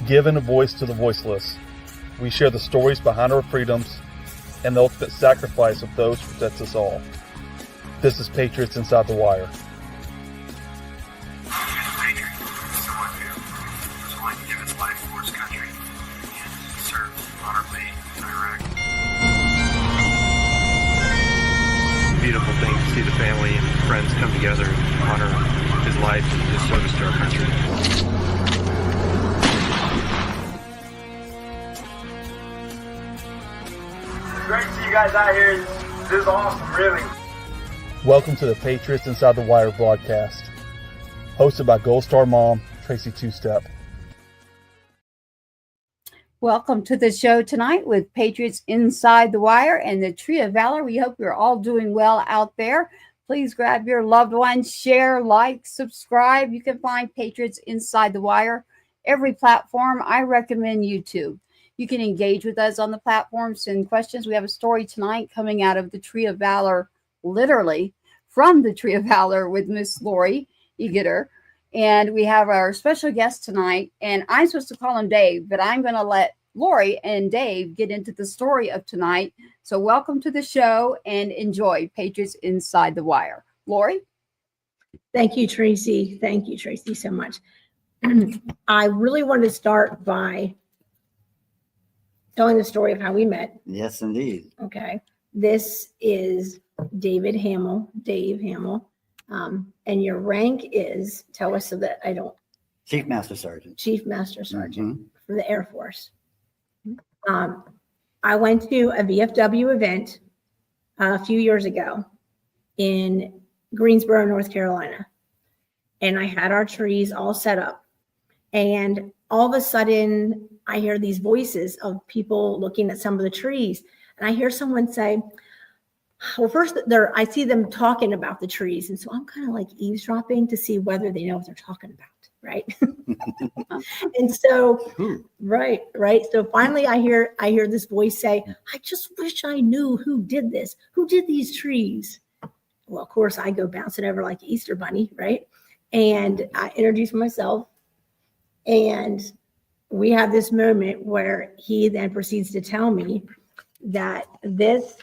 given a voice to the voiceless. We share the stories behind our freedoms and the ultimate sacrifice of those who protect us all. This is Patriots Inside the Wire. Beautiful thing to see the family and friends come together and honor his life and his service to our country. Great to see you guys out here. This is awesome, really. Welcome to the Patriots Inside the Wire broadcast, hosted by Gold Star mom, Tracy Two-Step. Welcome to the show tonight with Patriots Inside the Wire and the Tree of Valor. We hope you're all doing well out there. Please grab your loved ones, share, like, subscribe. You can find Patriots Inside the Wire every platform. I recommend YouTube. You can engage with us on the platform, send questions. We have a story tonight coming out of the Tree of Valor, literally from the Tree of Valor with Miss Lori Egeter. And we have our special guest tonight, and I'm supposed to call him Dave, but I'm going to let Lori and Dave get into the story of tonight. So welcome to the show and enjoy Patriots Inside the Wire. Lori? Thank you, Tracy. Thank you, Tracy, so much. I really want to start by telling the story of how we met. Yes, indeed. Okay. This is David Hamel, Dave Hamel. And your rank is, tell us so that I don't. Chief Master Sergeant. Chief Master Sergeant for the Air Force. I went to a VFW event a few years ago in Greensboro, North Carolina. And I had our trees all set up. And all of a sudden, I hear these voices of people looking at some of the trees. And I hear someone say, well, first, I see them talking about the trees. And so I'm kind of like eavesdropping to see whether they know what they're talking about, right? And so, right. So finally, I hear this voice say, I just wish I knew who did this. Who did these trees? Well, of course, I go bouncing over like Easter Bunny, right? And I introduce myself. And we have this moment where he then proceeds to tell me that this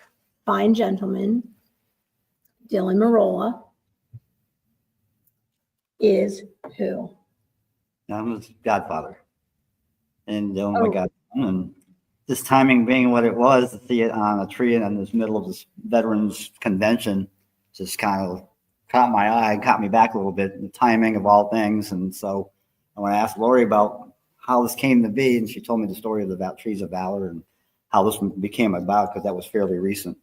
fine gentleman, Dylan Marola, is who? I'm his godfather. And my godson. And this timing being what it was, to see it on a tree in the middle of this veterans convention just kind of caught my eye, caught me back a little bit, the timing of all things. And so I want to ask Lori about how this came to be. And she told me the story of the Trees of Valor and how this became about, because that was fairly recent.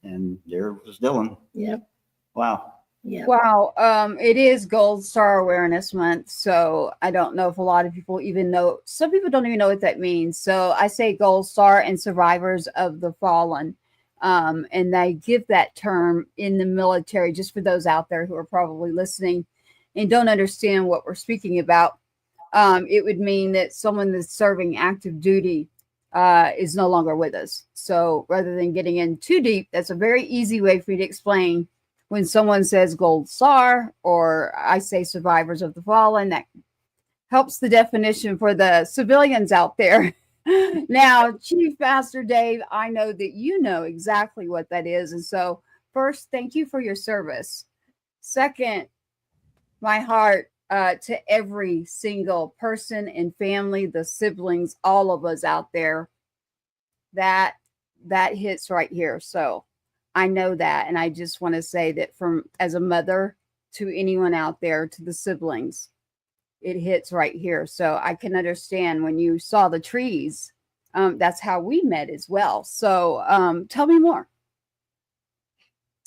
And there was Dylan. Yep. Wow. Yeah. Wow. It is Gold Star Awareness Month. So I don't know if a lot of people even know. Some people don't even know what that means. So I say Gold Star and Survivors of the Fallen. And they give that term in the military, just for those out there who are probably listening and don't understand what we're speaking about. It would mean that someone that's serving active duty is no longer with us. So rather than getting in too deep, that's a very easy way for you to explain when someone says Gold Star, or I say Survivors of the Fallen. That helps the definition for the civilians out there. Now, Chief Master Dave, I know that you know exactly what that is. And so first, thank you for your service. Second, my heart to every single person and family, the siblings, all of us out there, that hits right here. So I know that. And I just want to say that as a mother to anyone out there, to the siblings, it hits right here. So I can understand when you saw the trees, that's how we met as well. So tell me more.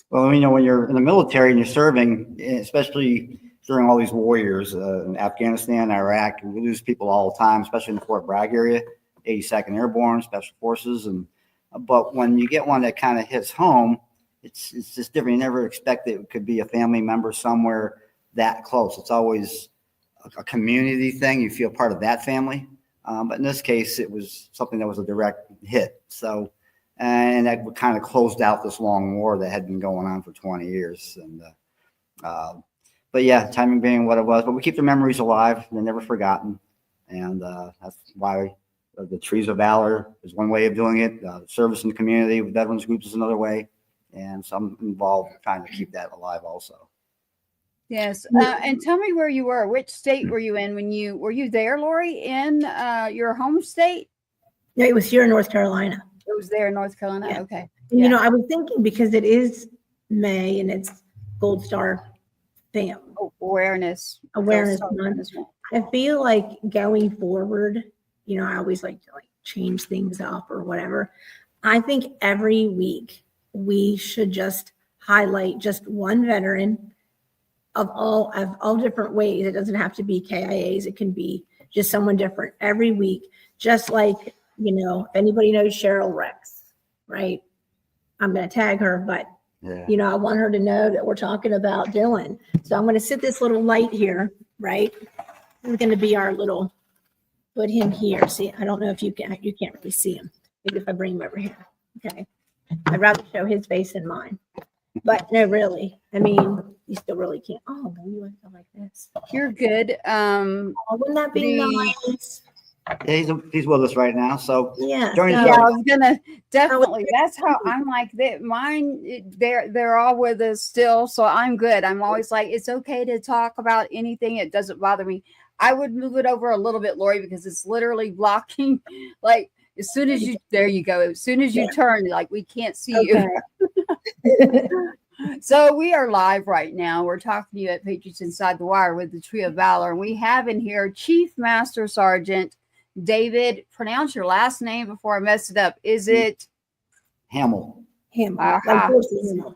Well, when you're in the military and you're serving, especially during all these warriors in Afghanistan, Iraq, we lose people all the time, especially in the Fort Bragg area, 82nd Airborne, Special Forces. But when you get one that kind of hits home, it's just different. You never expect it could be a family member somewhere that close. It's always a community thing. You feel part of that family. But in this case, it was something that was a direct hit. So, and that kind of closed out this long war that had been going on for 20 years. And, but yeah, timing being what it was, but we keep the memories alive. They're never forgotten. And that's why the Trees of Valor is one way of doing it. Service in the community with veterans groups is another way. And so I'm involved trying to keep that alive also. Yes. And tell me where you were. Which state were you in when were you there, Lori, in your home state? Yeah, it was here in North Carolina. It was there in North Carolina. Yeah. Okay. And, you know, I was thinking because it is May and it's Gold Star Awareness Awareness Gold Star Month. I feel like going forward, you know, I always like to change things up or whatever. I think every week we should just highlight just one veteran of all different ways. It doesn't have to be KIAs. It can be just someone different every week. Just like, you know, if anybody knows Cheryl Rex, right? I'm going to tag her, but you know, I want her to know that we're talking about Dylan. So I'm going to sit this little light here, right? It's going to be our little, put him here. See, I don't know if you can't really see him. Maybe if I bring him over here. Okay. I'd rather show his face than mine. But no, really. I mean, you still really can't. Oh, maybe you want to go like this. You're good. Wouldn't that be nice? Yeah, he's with us right now. So Yeah. during Yeah, I was gonna definitely. That's how I'm. I'm like that. Mine, they're all with us still, so I'm good. I'm always like, it's okay to talk about anything. It doesn't bother me. I would move it over a little bit, Lori, because it's literally blocking. Like as soon as there you go. As soon as you turn, like we can't see you. So we are live right now. We're talking to you at Patriots Inside the Wire with the Tree of Valor, and we have in here Chief Master Sergeant David. Pronounce your last name before I mess it up. Is it Hamel. Hamel.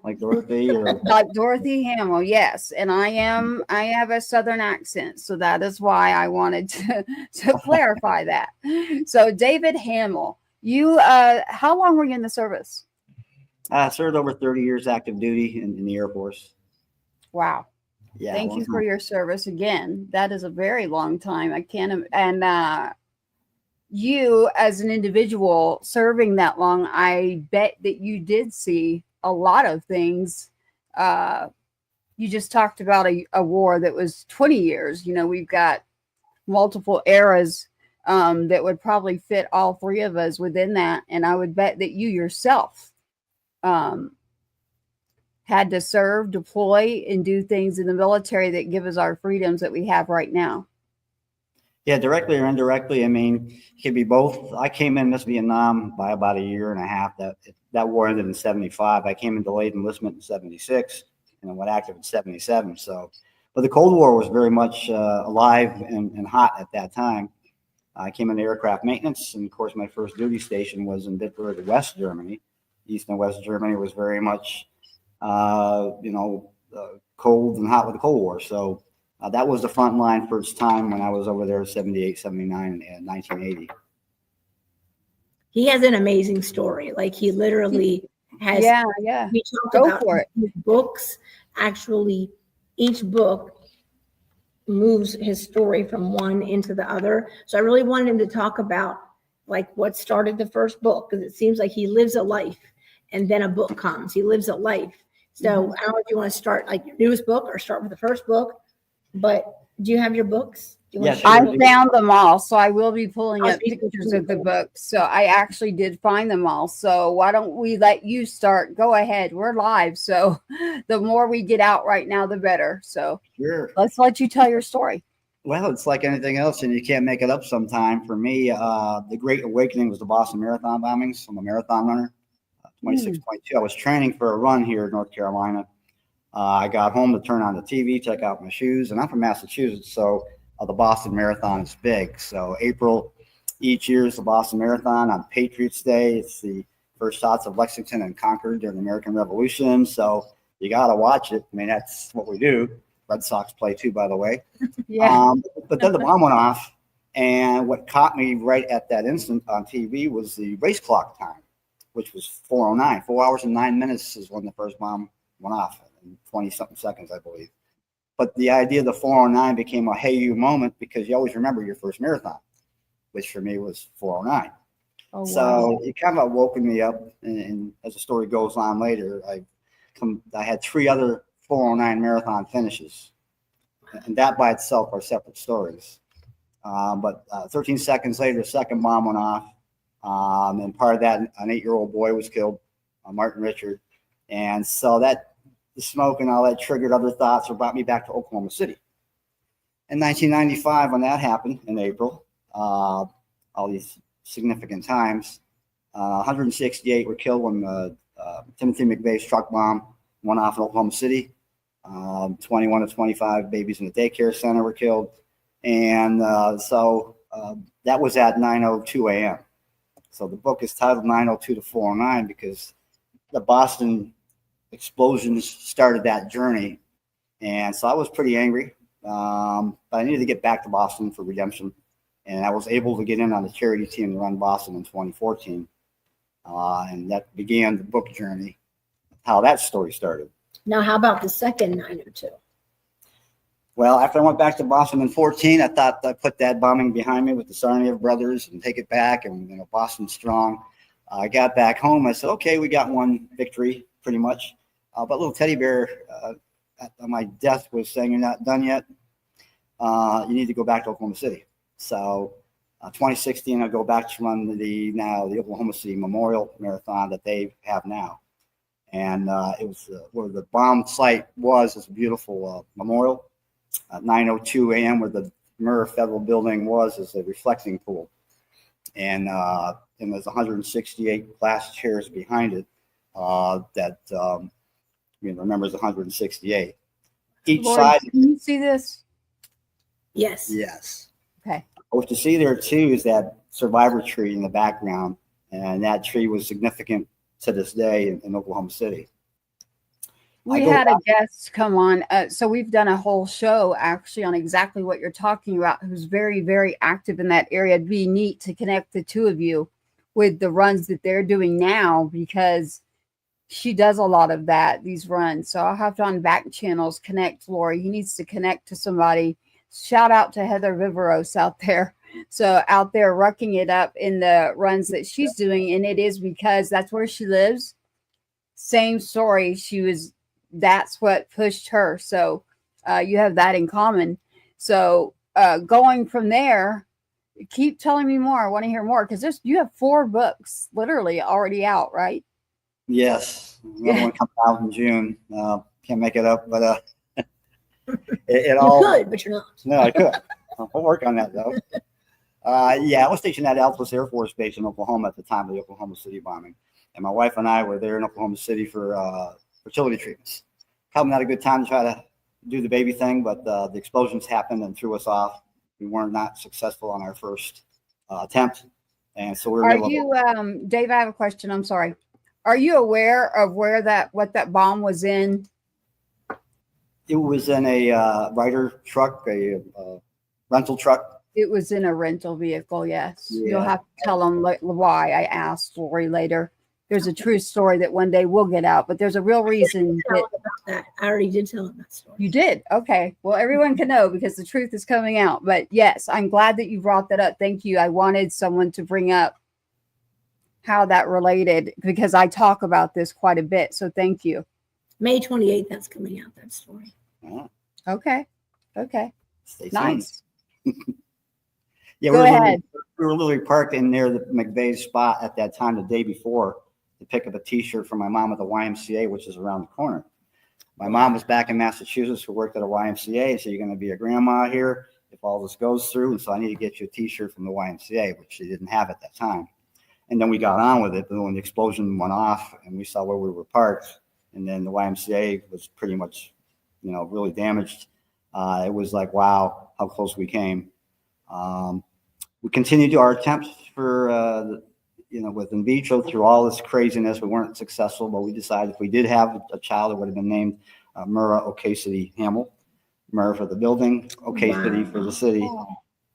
Like Dorothy or like Dorothy Hamel? Yes. And I have a Southern accent, so that is why I wanted to clarify that. So David Hamel, you how long were you in the service? I served over 30 years active duty in the Air Force. Wow. Yeah. Thank you for your service again. That is a very long time. I can't. And you as an individual serving that long, I bet that you did see a lot of things. You just talked about a war that was 20 years. You know, we've got multiple eras that would probably fit all three of us within that. And I would bet that you yourself had to serve, deploy, and do things in the military that give us our freedoms that we have right now. Yeah, directly or indirectly. I mean, it could be both. I came in Miss Vietnam by about a year and a half. That war ended in 75. I came in delayed enlistment in 76 and I went active in 77. So, but the Cold War was very much alive and hot at that time. I came into aircraft maintenance, and of course, my first duty station was in Bitburg, West Germany. East and West Germany was very much, cold and hot with the Cold War. So that was the front line for its time when I was over there 78, 79, and 1980. He has an amazing story. Like he literally has. Yeah. We talked Go about for it. his books. Actually, each book moves his story from one into the other. So I really wanted him to talk about like what started the first book, because it seems like he lives a life and then a book comes. He lives a life. So I don't know if you want to start like your newest book or start with the first book, but do you have your books? I found them all, so I will be pulling up pictures of the books. So I actually did find them all. So why don't we let you start? Go ahead. We're live. So the more we get out right now, the better. So Sure. Let's let you tell your story. Well, it's like anything else, and you can't make it up sometime. For me, the Great Awakening was the Boston Marathon bombings. I'm a marathon runner, 26.2. I was training for a run here in North Carolina. I got home to turn on the TV, check out my shoes, and I'm from Massachusetts, so the Boston Marathon is big. So April each year is the Boston Marathon. On Patriots Day, it's the first shots of Lexington and Concord during the American Revolution. So you got to watch it. I mean, that's what we do. Red Sox play too, by the way. Yeah. But then the bomb went off, and what caught me right at that instant on TV was the race clock time, which was 4:09. 4 hours and 9 minutes is when the first bomb went off, in 20-something seconds, I believe. But the idea of the 4:09 became a hey you moment, because you always remember your first marathon, which for me was 4:09. Oh, so wow. it kind of woke me up, and as the story goes on later, I had 3 other 4:09 marathon finishes, and that by itself are separate stories. But 13 seconds later, the second bomb went off. And part of that, an 8-year-old boy was killed, Martin Richard. And so that, the smoke and all that triggered other thoughts or brought me back to Oklahoma City. In 1995, when that happened in April, all these significant times, 168 were killed when Timothy McVeigh's truck bomb went off in Oklahoma City. 21 to 25 babies in the daycare center were killed. And so that was at 9:02 a.m. So the book is titled 9:02 to 4:09 because the Boston explosions started that journey. And so I was pretty angry, but I needed to get back to Boston for redemption. And I was able to get in on the charity team to run Boston in 2014. And that began the book journey, how that story started. Now, how about the second 902? Well, after I went back to Boston in 14, I thought I put that bombing behind me with the Sarniev brothers and take it back and, Boston strong. I got back home. I said, okay, we got one victory pretty much. But little teddy bear at my desk was saying, you're not done yet. You need to go back to Oklahoma City. So 2016, I go back to run the Oklahoma City Memorial Marathon that they have now. And it was where the bomb site was a beautiful memorial. At 9:02 a.m. where the Murrah Federal Building was is a reflecting pool. And there's 168 glass chairs behind it that remembers 168. Each Lori, side. can you see this? Yes. Yes. Okay. What you see there too is that survivor tree in the background. And that tree was significant to this day in Oklahoma City. We had a guest come on. So we've done a whole show actually on exactly what you're talking about, who's very, very active in that area. It'd be neat to connect the two of you with the runs that they're doing now, because she does a lot of that, these runs. So I'll have to on back channels connect Lori. He needs to connect to somebody. Shout out to Heather Viveros out there. So out there rucking it up in the runs that she's doing. And it is because that's where she lives. Same story. That's what pushed her. So you have that in common. So going from there, keep telling me more. I want to hear more, because you have 4 books literally already out, right? Yes. Another one comes out in June. Can't make it up, but it all. You could, but you're not. No, I could. I'll work on that though. I was stationed at Altus Air Force Base in Oklahoma at the time of the Oklahoma City bombing. And my wife and I were there in Oklahoma City for fertility treatments. Probably not a good time to try to do the baby thing, but the explosions happened and threw us off. We weren't not successful on our first attempt. And so we were Dave, I have a question. I'm sorry. Are you aware of what that bomb was in? It was in a Ryder truck, a rental truck. It was in a rental vehicle, yes. Yeah. You'll have to tell them why. I asked Lori later. There's a true story that one day will get out, but there's a real reason. I already did tell him that story. You did? Okay. Well, everyone can know because the truth is coming out. But yes, I'm glad that you brought that up. Thank you. I wanted someone to bring up how that related, because I talk about this quite a bit. So thank you. May 28th, that's coming out, that story. Okay. Stay Nice. Yeah, Go ahead. We were literally parked in near the McVeigh's spot at that time the day before to pick up a T-shirt for my mom at the YMCA, which is around the corner. My mom was back in Massachusetts who worked at a YMCA and said, you're going to be a grandma here if all this goes through. And so I need to get you a T-shirt from the YMCA, which she didn't have at that time. And then we got on with it. But when the explosion went off and we saw where we were parked, and then the YMCA was pretty much, really damaged. It was like, wow, how close we came. We continued our attempts for, with in vitro through all this craziness. We weren't successful, but we decided if we did have a child, it would have been named Murrah O'City Hamel. Murrah for the building, O'City for the city.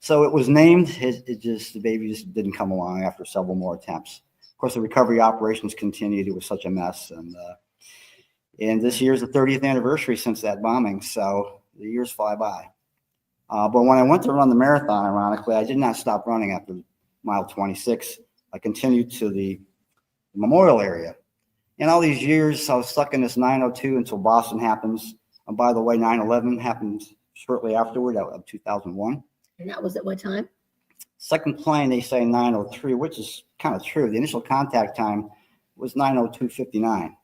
So it was named. The baby just didn't come along after several more attempts. Of course, the recovery operations continued. It was such a mess. And this year's the 30th anniversary since that bombing. So the years fly by. But when I went to run the marathon, ironically, I did not stop running after mile 26. I continued to the memorial area. In all these years, I was stuck in this 902 until Boston happens. And by the way, 9/11 happened shortly afterward of 2001. And that was at what time? Second plane, they say 9:03, which is kind of true. The initial contact time was 9:02:59.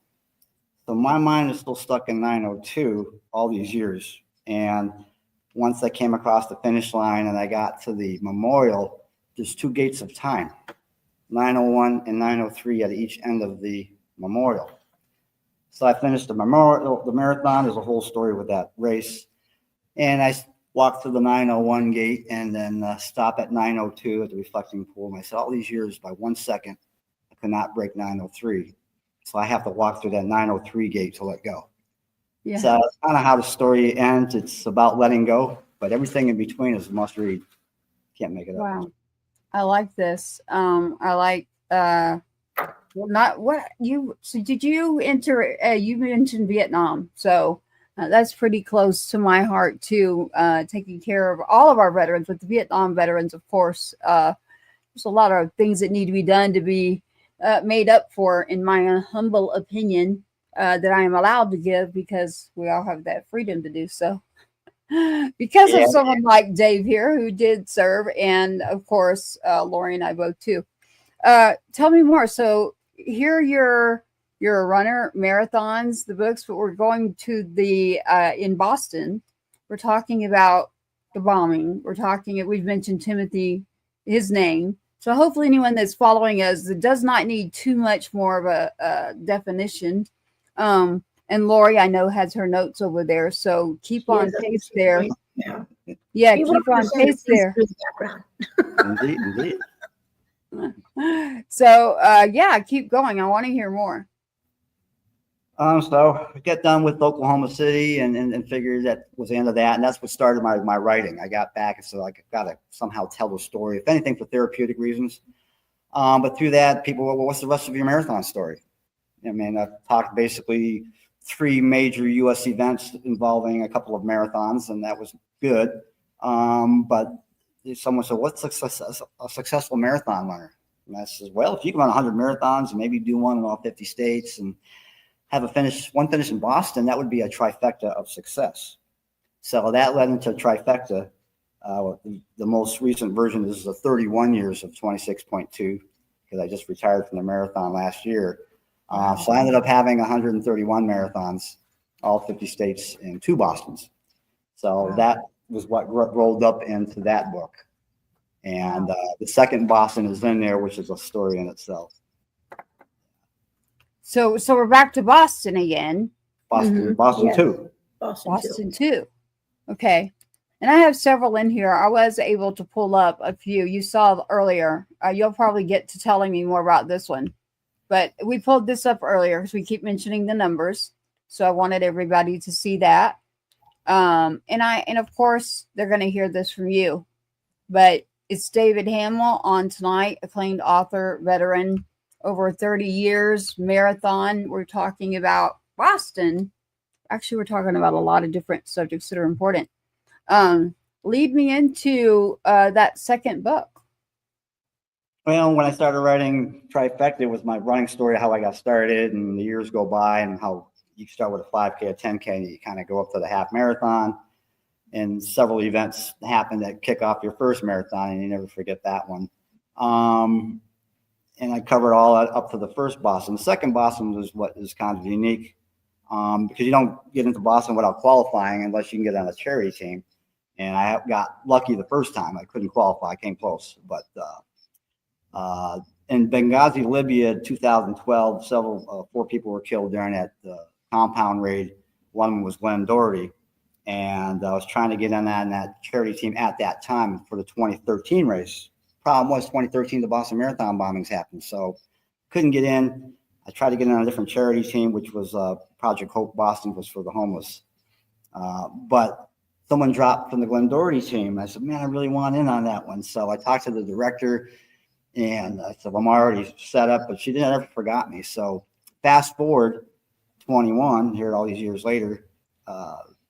So my mind is still stuck in 9:02 all these years. And once I came across the finish line and I got to the memorial, there's two gates of time, 9:01 and 9:03 at each end of the memorial. So I finished the memorial, the marathon. There's a whole story with that race. And I walk through the 9:01 gate and then stop at 9:02 at the reflecting pool. And I said, all these years, by 1 second, I could not break 9:03. So I have to walk through that 9:03 gate to let go. Yeah. So that's kind of how the story ends. It's about letting go, but everything in between is a must read. Can't make it up. Wow. I like this. I like, not what you, so did you enter, you mentioned Vietnam. So that's pretty close to my heart too, taking care of all of our veterans, with the Vietnam veterans, of course. There's a lot of things that need to be done to be made up for, in my humble opinion, that I am allowed to give, because we all have that freedom to do so. Because of someone like Dave here, who did serve, and of course, Lori and I both too. Tell me more. So here you're a runner, marathons, the books, but we're going to the in Boston. We're talking about the bombing. We've mentioned Timothy, his name. So hopefully anyone that's following us, that does not need too much more of a definition. And Lori, I know, has her notes over there. So keep on pace there. Yeah, keep on pace there. Indeed. So yeah, keep going. I want to hear more. So I got done with Oklahoma City and figured that was the end of that. And that's what started my writing. I got back and so I got to somehow tell the story, if anything, for therapeutic reasons. But through that, people were, well, what's the rest of your marathon story? I mean, I've talked basically 3 major U.S. events involving a couple of marathons, and that was good. But someone said, what's a successful marathon runner? And I said, well, if you can run 100 marathons and maybe do one in all 50 states and have one finish in Boston, that would be a trifecta of success. So that led into trifecta. The most recent version is the 31 years of 26.2, because I just retired from the marathon last year. So I ended up having 131 marathons, all 50 states, and 2 Bostons. So that was what rolled up into that book. And the second Boston is in there, which is a story in itself. So we're back to Boston again. Boston 2. Boston 2. Okay. And I have several in here. I was able to pull up a few you saw earlier. You'll probably get to telling me more about this one. But we pulled this up earlier because we keep mentioning the numbers. So I wanted everybody to see that. And of course, they're going to hear this from you. But it's David Hamel on tonight, acclaimed author, veteran, over 30 years, marathon. We're talking about Boston. Actually, we're talking about a lot of different subjects that are important. Lead me into that second book. Well, when I started writing Trifecta, it was my running story, how I got started, and the years go by, and how you start with a 5K, a 10K, and you kind of go up to the half marathon, and several events happen that kick off your first marathon, and you never forget that one. And I covered all that up to the first Boston. The second Boston was what is kind of unique, because you don't get into Boston without qualifying unless you can get on a charity team. And I got lucky the first time. I couldn't qualify. I came close, but in Benghazi, Libya, 2012, 4 people were killed during that compound raid. One of them was Glenn Doherty, and I was trying to get in that charity team at that time for the 2013 race. Problem was 2013, the Boston Marathon bombings happened, so couldn't get in. I tried to get in on a different charity team, which was Project Hope Boston, was for the homeless. But someone dropped from the Glenn Doherty team. I said, man, I really want in on that one. So I talked to the director, and I said, I'm already set up, but she didn't ever forgot me. So fast forward 21, here all these years later,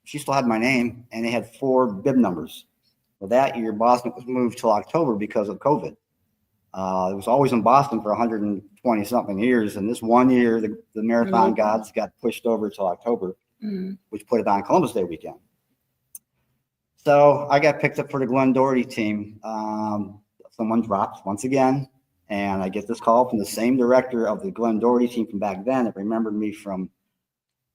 she still had my name, and they had 4 bib numbers. Well, that year, Boston was moved till October because of COVID. It was always in Boston for 120-something years, and this one year, the marathon gods got pushed over till October, which put it on Columbus Day weekend. So I got picked up for the Glenn Doherty team. Someone dropped once again, and I get this call from the same director of the Glenn Doherty team from back then that remembered me from,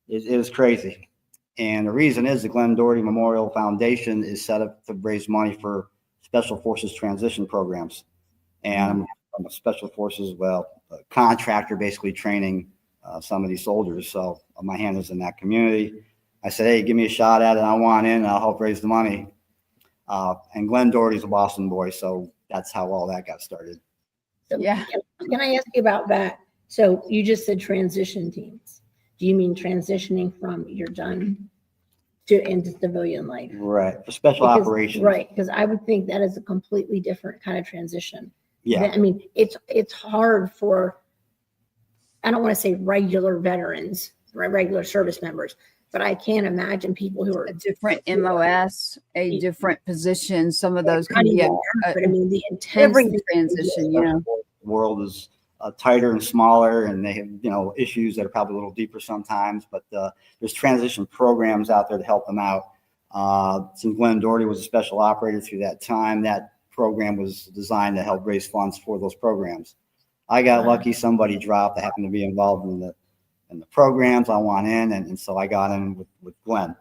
it was crazy. And the reason is the Glenn Doherty Memorial Foundation is set up to raise money for Special Forces transition programs. And I'm a Special Forces, a contractor, basically training some of these soldiers. So my hand is in that community. I said, hey, give me a shot at it. I want in, and I'll help raise the money. And Glenn Doherty's a Boston boy, so that's how all that got started. So Yeah. Can I ask you about that? So you just said transition teams. Do you mean transitioning from you're done to into civilian life? Right, for special operations. Right, because I would think that is a completely different kind of transition. Yeah. I mean, it's hard for, I don't want to say regular veterans, regular service members, but I can't imagine people who are A different MOS, a different position. Some of those can be but I mean, the intense intense transition, The world is tighter and smaller, and they have, issues that are probably a little deeper sometimes, but there's transition programs out there to help them out. Since Glenn Doherty was a special operator through that time, that program was designed to help raise funds for those programs. I got lucky, somebody dropped. I happened to be involved in the programs. I want in, and so I got in with Glenn,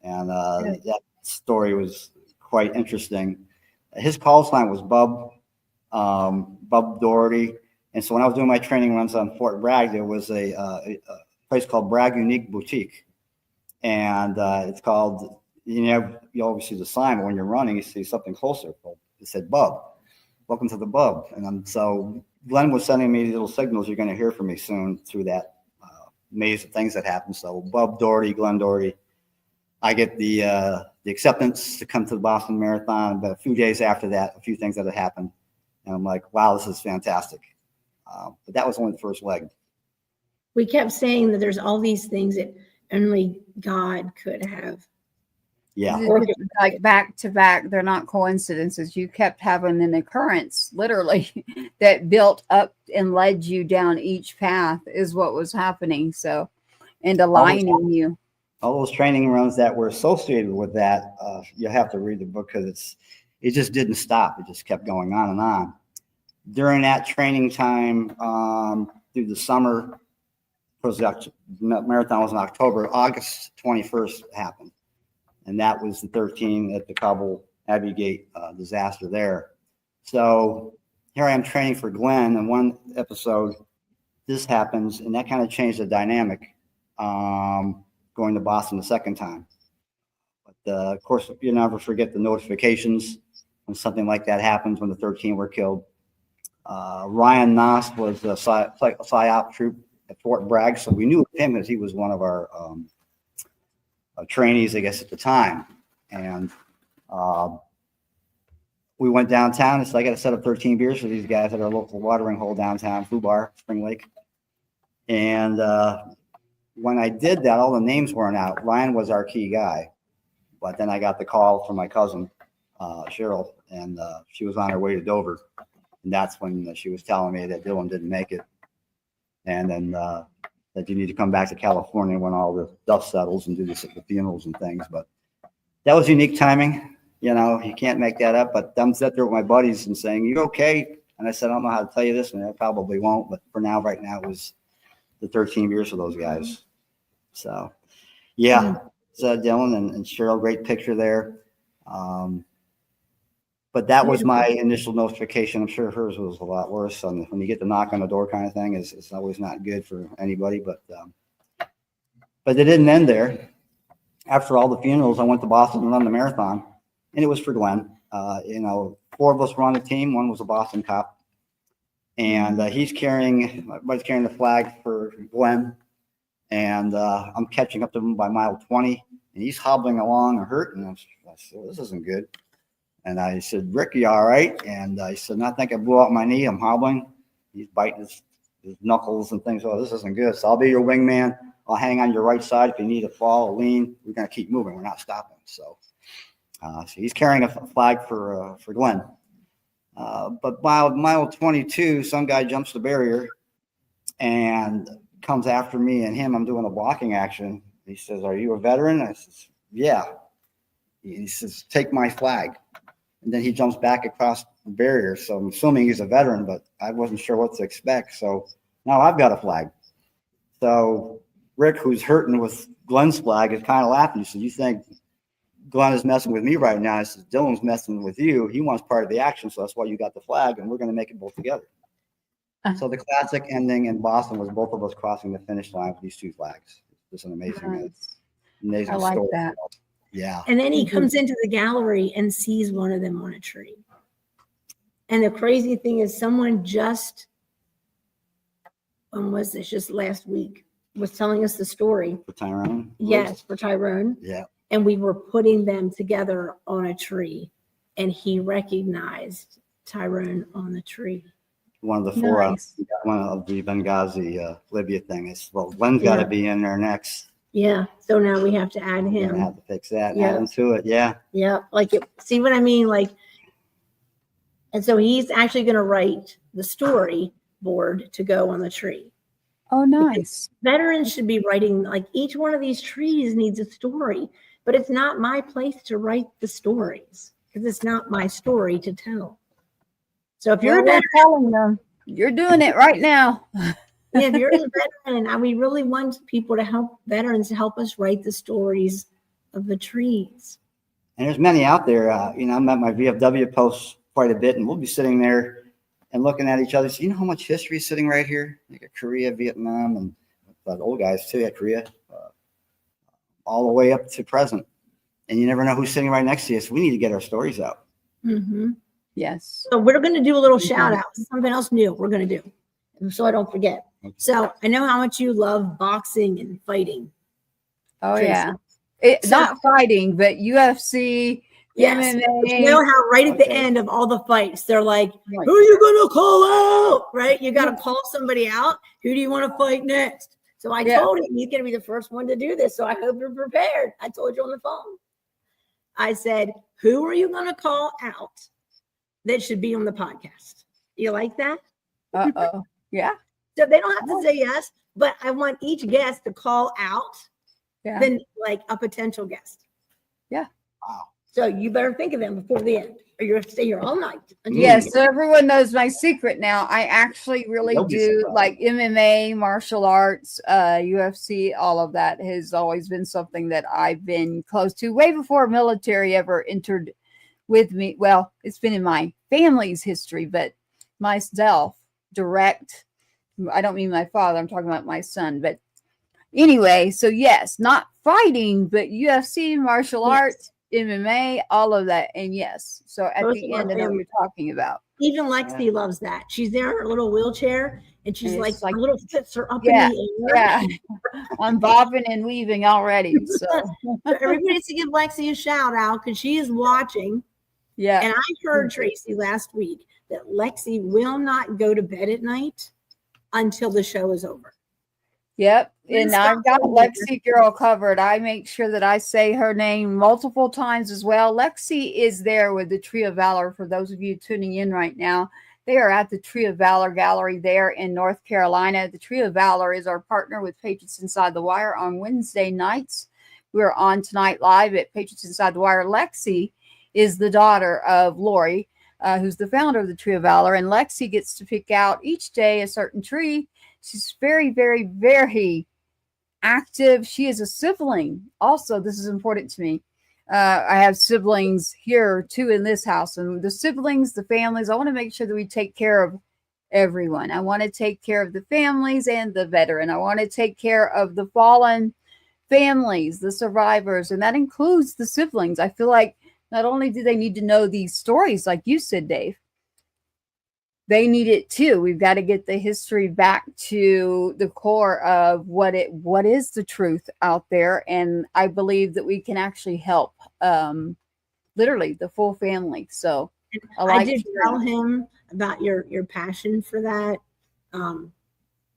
and that story was quite interesting. His call sign was Bub Doherty. And so when I was doing my training runs on Fort Bragg, there was a place called Bragg Unique Boutique. And it's called, you always see the sign, but when you're running, you see something closer. It said Bub, welcome to the Bub. And so Glenn was sending me these little signals, you're going to hear from me soon through that maze of things that happened. So Bub Doherty, Glenn Doherty. I get the acceptance to come to the Boston Marathon, but a few days after that, a few things that had happened. And I'm like, wow, this is fantastic. But that was only the first leg. We kept saying that there's all these things that only God could have. Yeah. Like back to back, they're not coincidences. You kept having an occurrence, literally, that built up and led you down each path is what was happening. So, and aligning you. All those training runs that were associated with that, you have to read the book because it just didn't stop. It just kept going on and on. During that training time, through the summer, marathon was in October, August 21st happened. And that was the 13 at the Kabul Abbey Gate disaster there. So here I am training for Glenn, and one episode, this happens, and that kind of changed the dynamic going to Boston the second time. But of course, you never forget the notifications when something like that happens, when the 13 were killed. Ryan Noss was a PSYOP troop at Fort Bragg, so we knew him because he was one of our trainees, I guess, at the time. And we went downtown, and so I got to set up 13 beers for these guys at our local watering hole downtown, Foo Bar, Spring Lake. And when I did that, all the names weren't out. Ryan was our key guy, but then I got the call from my cousin, Cheryl, and she was on her way to Dover. And that's when she was telling me that Dylan didn't make it. And then that you need to come back to California when all the dust settles and do the funerals and things. But that was unique timing. You can't make that up. But I'm sitting there with my buddies and saying, you okay? And I said, I don't know how to tell you this, and I probably won't. But for now, right now, it was the 13 years for those guys. So, yeah, it's Dylan and Cheryl, great picture there. But that was my initial notification. I'm sure hers was a lot worse. When you get the knock on the door kind of thing, it's always not good for anybody. But it didn't end there. After all the funerals, I went to Boston and run the marathon, and it was for Glenn. 4 of us were on the team. One was a Boston cop, and everybody's carrying the flag for Glenn. And I'm catching up to him by mile 20, and he's hobbling along and hurt. And I said, well, this isn't good. And I said, Rick, you all right? And I said, I think I blew out my knee. I'm hobbling. He's biting his knuckles and things. Oh, this isn't good. So I'll be your wingman. I'll hang on your right side. If you need a fall or lean, we're going to keep moving. We're not stopping. So he's carrying a flag for Glenn. But mile 22, some guy jumps the barrier and comes after me and him. I'm doing a blocking action. He says, are you a veteran? I says, yeah. He says, "Take my flag." And then he jumps back across the barrier. So I'm assuming he's a veteran, but I wasn't sure what to expect. So now I've got a flag. So Rick, who's hurting with Glenn's flag, is kind of laughing. He said, "You think Glenn is messing with me right now?" I said, "Dylan's messing with you. He wants part of the action. So that's why you got the flag, and we're going to make it both together." So the classic ending in Boston was both of us crossing the finish line with these two flags. It's an amazing, amazing I like story. that. Yeah. And then he comes into the gallery and sees one of them on a tree. And the crazy thing is someone just, when was this, just last week, was telling us the story. For Tyrone? Yes, for Tyrone. Yeah. And we were putting them together on a tree. And he recognized Tyrone on the tree. One of the four, Nice. one of the Benghazi, Libya thing. It's, well, Glenn's got to be in there next. Yeah. So now we have to add We're going to him. have to fix that, Yeah. add him to it. Yeah. Yeah. Like, see what I mean? Like, and so he's actually going to write the story board to go on the tree. Oh, nice. Veterans should be writing, like, each one of these trees needs a story, but it's not my place to write the stories because it's not my story to tell. So if you're a Well, we're veteran, telling them you're doing it right now. if you're a veteran, and we really want people to help veterans to help us write the stories of the trees. And there's many out there. I'm at my VFW post quite a bit, and we'll be sitting there and looking at each other. So, you know how much history is sitting right here? Like Korea, Vietnam, and the old guys too at Korea, all the way up to present. And you never know who's sitting right next to you. So we need to get our stories out. Mm-hmm. Yes. So we're going to do a little shout out. Something else new we're going to do, so I don't forget. So I know how much you love boxing and fighting. Oh, Tracy. yeah. So- Not fighting, but UFC, Yes. MMA. You know how right at the Okay. end of all the fights, they're like, Right. who are you going to call out? Right? You got to call somebody out. Who do you want to fight next? So I Yeah. told him he's going to be the first one to do this. So I hope you're prepared. I told you on the phone. I said, who are you going to call out that should be on the podcast? You like that? Uh-oh. Yeah. So they don't have to say yes, but I want each guest to call out Yeah. then like a potential guest. Yeah. Wow. So you better think of them before the end, or you're going to stay here all night. Yes, so everyone knows my secret now. I actually really They'll be do surprised. like MMA, martial arts, UFC, all of that has always been something that I've been close to way before military ever entered with me. Well, it's been in my family's history, but myself, direct, I don't mean my father, I'm talking about my son. But anyway, so yes, not fighting, but UFC, martial arts, MMA, all of that. And yes, so at Both the of our end, I know what family. you're talking about. Even Lexi loves that. She's there in her little wheelchair, and she's And like, it's like- a little fits her up Yeah, in the air. Yeah, I'm bobbing and weaving already. So So everybody needs to give Lexi a shout out because she is watching. yeah, And I heard, Tracy, last week that Lexi will not go to bed at night until the show is over. yep. Please And stop I've got doing that. Lexi girl covered. I make sure that I say her name multiple times as well. Lexi is there with the Tree of Valor. For those of you tuning in right now, they are at the Tree of Valor Gallery there in North Carolina. The Tree of Valor is our partner with Patriots Inside the Wire on Wednesday nights. We're on tonight live at Patriots Inside the Wire. Lexi is the daughter of Lori, who's the founder of the Tree of Valor. And Lexi gets to pick out each day a certain tree. She's very, very, very active. She is a sibling. Also, this is important to me. I have siblings here too in this house, and the siblings, the families, I want to make sure that we take care of everyone. I want to take care of the families and the veteran. I want to take care of the fallen families, the survivors, and that includes the siblings. I feel like not only do they need to know these stories, like you said, Dave, they need it too. We've got to get the history back to the core of what is the truth out there. And I believe that we can actually help literally the full family. So I did tell him about your passion for that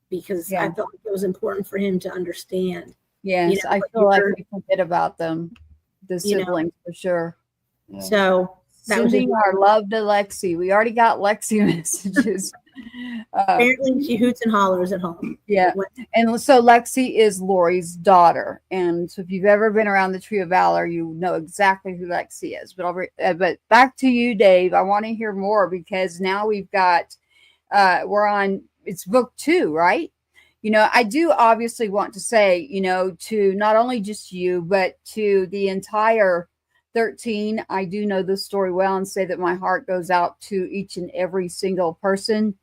because I felt like it was important for him to understand. Yes, I feel like we forget about them, the siblings, for sure. Yeah. So that was our love to Lexi. We already got Lexi messages. Apparently, she hoots and hollers at home. Yeah. And so Lexi is Lori's daughter. And so if you've ever been around the Tree of Valor, you know exactly who Lexi is. But back to you, Dave. I want to hear more because now we've got, we're on, it's book 2, right? You know, I do obviously want to say, you know, to not only just you, but to the entire 13, I do know this story well and say that my heart goes out to each and every single person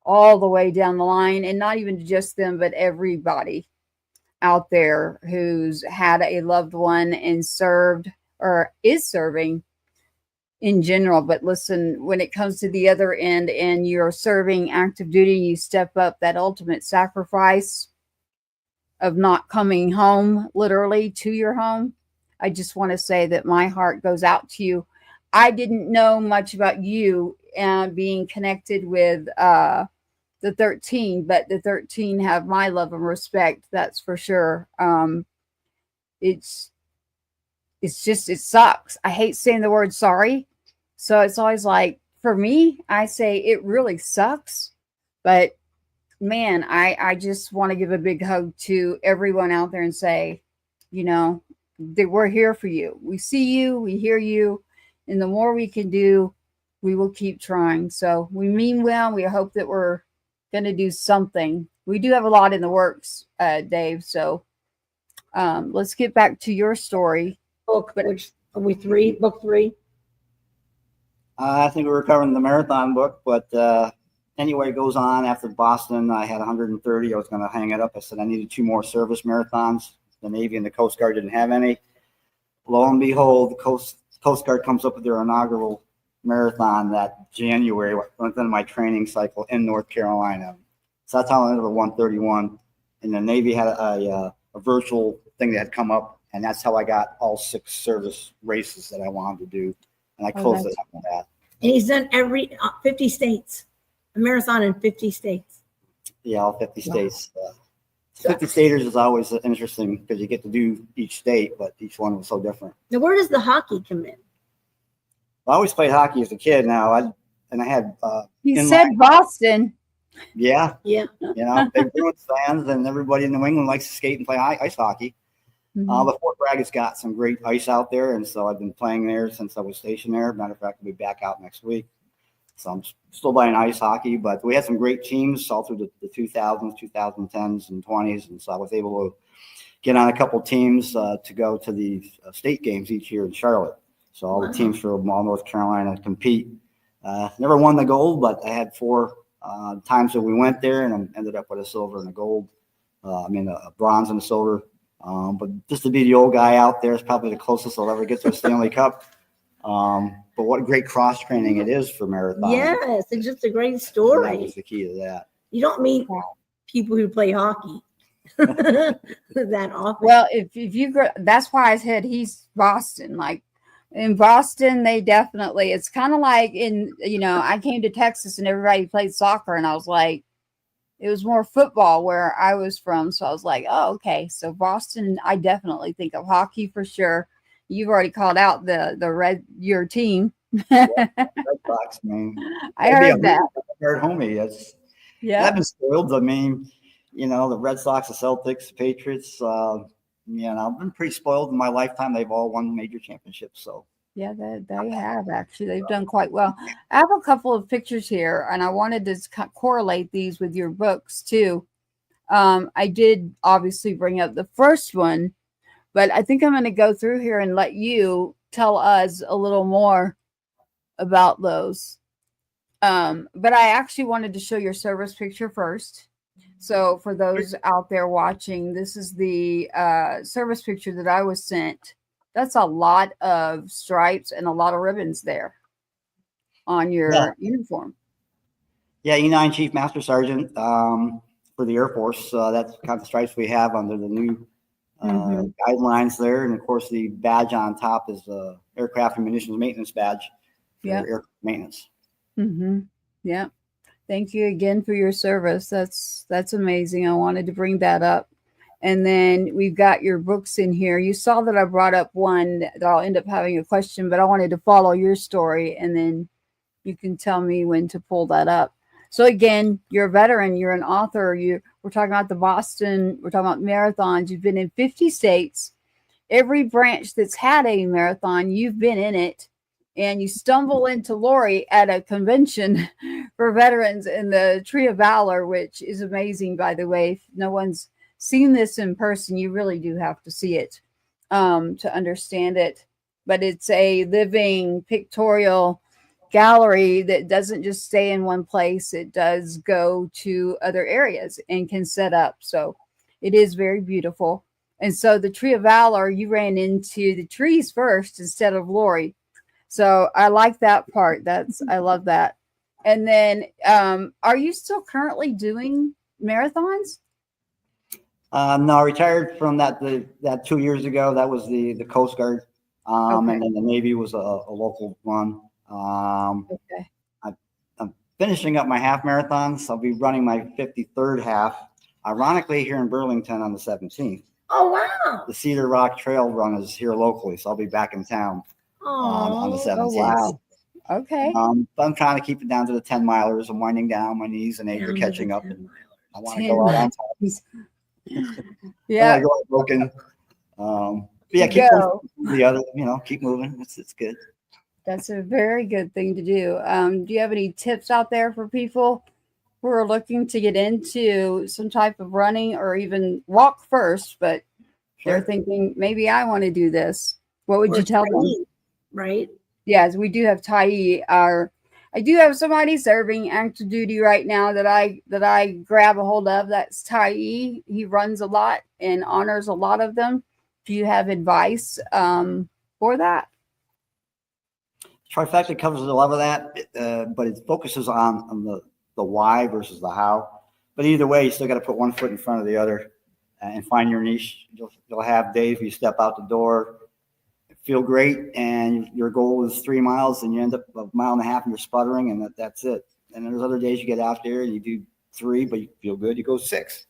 all the way down the line, and not even just them, but everybody out there who's had a loved one and served or is serving in general. But listen, when it comes to the other end and you're serving active duty, you step up that ultimate sacrifice of not coming home, literally to your home. I just want to say that my heart goes out to you. I didn't know much about you being connected with the 13, but the 13 have my love and respect. That's for sure. It's just, it sucks. I hate saying the word sorry. So it's always like, for me, I say it really sucks, but man, I just want to give a big hug to everyone out there and say, you know, that we're here for you. We see you, we hear you, and the more we can do, we will keep trying. So we mean well. We hope that we're going to do something. We do have a lot in the works, Dave. So let's get back to your story. Book, which are we 3? Book 3. I think we were covering the marathon book, but anyway, it goes on. After Boston, I had 130. I was going to hang it up. I said I needed 2 more service marathons. The Navy and the Coast Guard didn't have any. Lo and behold, the Coast Guard comes up with their inaugural marathon that January, within my training cycle in North Carolina. So that's how I ended up at 131. And the Navy had a virtual thing that had come up, and that's how I got all 6 service races that I wanted to do. And I closed it up with that. And he's done every 50 states, a marathon in 50 states. Yeah, all 50 states. 50 staters is always interesting because you get to do each state, but each one was so different. Now, where does the hockey come in? I always played hockey as a kid. Now I had. You said Boston. Yeah. Yeah. You know, big Bruins fans, and everybody in New England likes to skate and play ice hockey. Mm-hmm. But Fort Bragg's got some great ice out there, and so I've been playing there since I was stationed there. Matter of fact, I'll be back out next week. So I'm still playing ice hockey, but we had some great teams all through the 2000s, 2010s, and 20s, and so I was able to get on a couple teams to go to the state games each year in Charlotte. So all the teams from all North Carolina compete. Never won the gold, but I had 4 times that we went there, and I ended up with a silver and a gold. A bronze and a silver. But just to be the old guy out there is probably the closest I'll ever get to a Stanley Cup. But what great cross training it is for marathon. Yes, it's just a great story. That was the key to that. You don't meet people who play hockey that often. Well, if you that's why I said he's Boston. Like in Boston, they definitely, it's kind of like in, you know, I came to Texas and everybody played soccer, and I was like, it was more football where I was from. So I was like, oh, okay. So Boston, I definitely think of hockey for sure. You've already called out your team. Red Sox, man. I heard that. Heard homie. I've been spoiled. I mean, you know, the Red Sox, the Celtics, the Patriots. I've been pretty spoiled in my lifetime. They've all won major championships. So yeah, they have actually. They've done quite well. I have a couple of pictures here, and I wanted to correlate these with your books too. I did obviously bring up the first one, but I think I'm going to go through here and let you tell us a little more about those. But I actually wanted to show your service picture first. So for those out there watching, this is the service picture that I was sent. That's a lot of stripes and a lot of ribbons there on your uniform. Yeah, E9 Chief Master Sergeant for the Air Force. That's the kind of stripes we have under the new guidelines there. And of course, the badge on top is the Aircraft and Munitions Maintenance Badge for air maintenance. Mm-hmm. Yeah. Thank you again for your service. That's amazing. I wanted to bring that up. And then we've got your books in here. You saw that I brought up one that I'll end up having a question, but I wanted to follow your story, and then you can tell me when to pull that up. So again, you're a veteran, you're an author, we're talking about the Boston, we're talking about marathons. You've been in 50 states. Every branch that's had a marathon, you've been in it. And you stumble into Lori at a convention for veterans in the Tree of Valor, which is amazing, by the way. If no one's seen this in person, you really do have to see it to understand it. But it's a living pictorial gallery that doesn't just stay in one place. It does go to other areas and can set up. So it is very beautiful. And so the Tree of Valor, you ran into the trees first instead of Lori. So I like that part. I love that. And then, are you still currently doing marathons? No, I retired from that 2 years ago. That was the Coast Guard. Okay. And then the Navy was a local run. Okay. I'm finishing up my half marathons. I'll be running my 53rd half, ironically, here in Burlington on the 17th. Oh, wow. The Cedar Rock Trail run is here locally, so I'll be back in town on the 17th. Oh, wow. Okay. But I'm trying to keep it down to the 10 milers. I'm winding down. My knees and age are catching up. And I want to go out on top. Yeah. I go out broken. But yeah, keep the other, keep moving. It's good. That's a very good thing to do. Do you have any tips out there for people who are looking to get into some type of running or even walk first, but they're thinking, maybe I want to do this? What would you tell them? Right. Yes, we do have Tai. I do have somebody serving active duty right now that I grab a hold of. That's Tai. He runs a lot and honors a lot of them. Do you have advice for that? Trifecta covers a lot of that, but it focuses on the why versus the how. But either way, you still got to put one foot in front of the other and find your niche. You'll have days where you step out the door, feel great, and your goal is 3 miles, and you end up a mile and a half and you're sputtering, and that's it. And there's other days you get out there and you do 3, but you feel good, you go 6.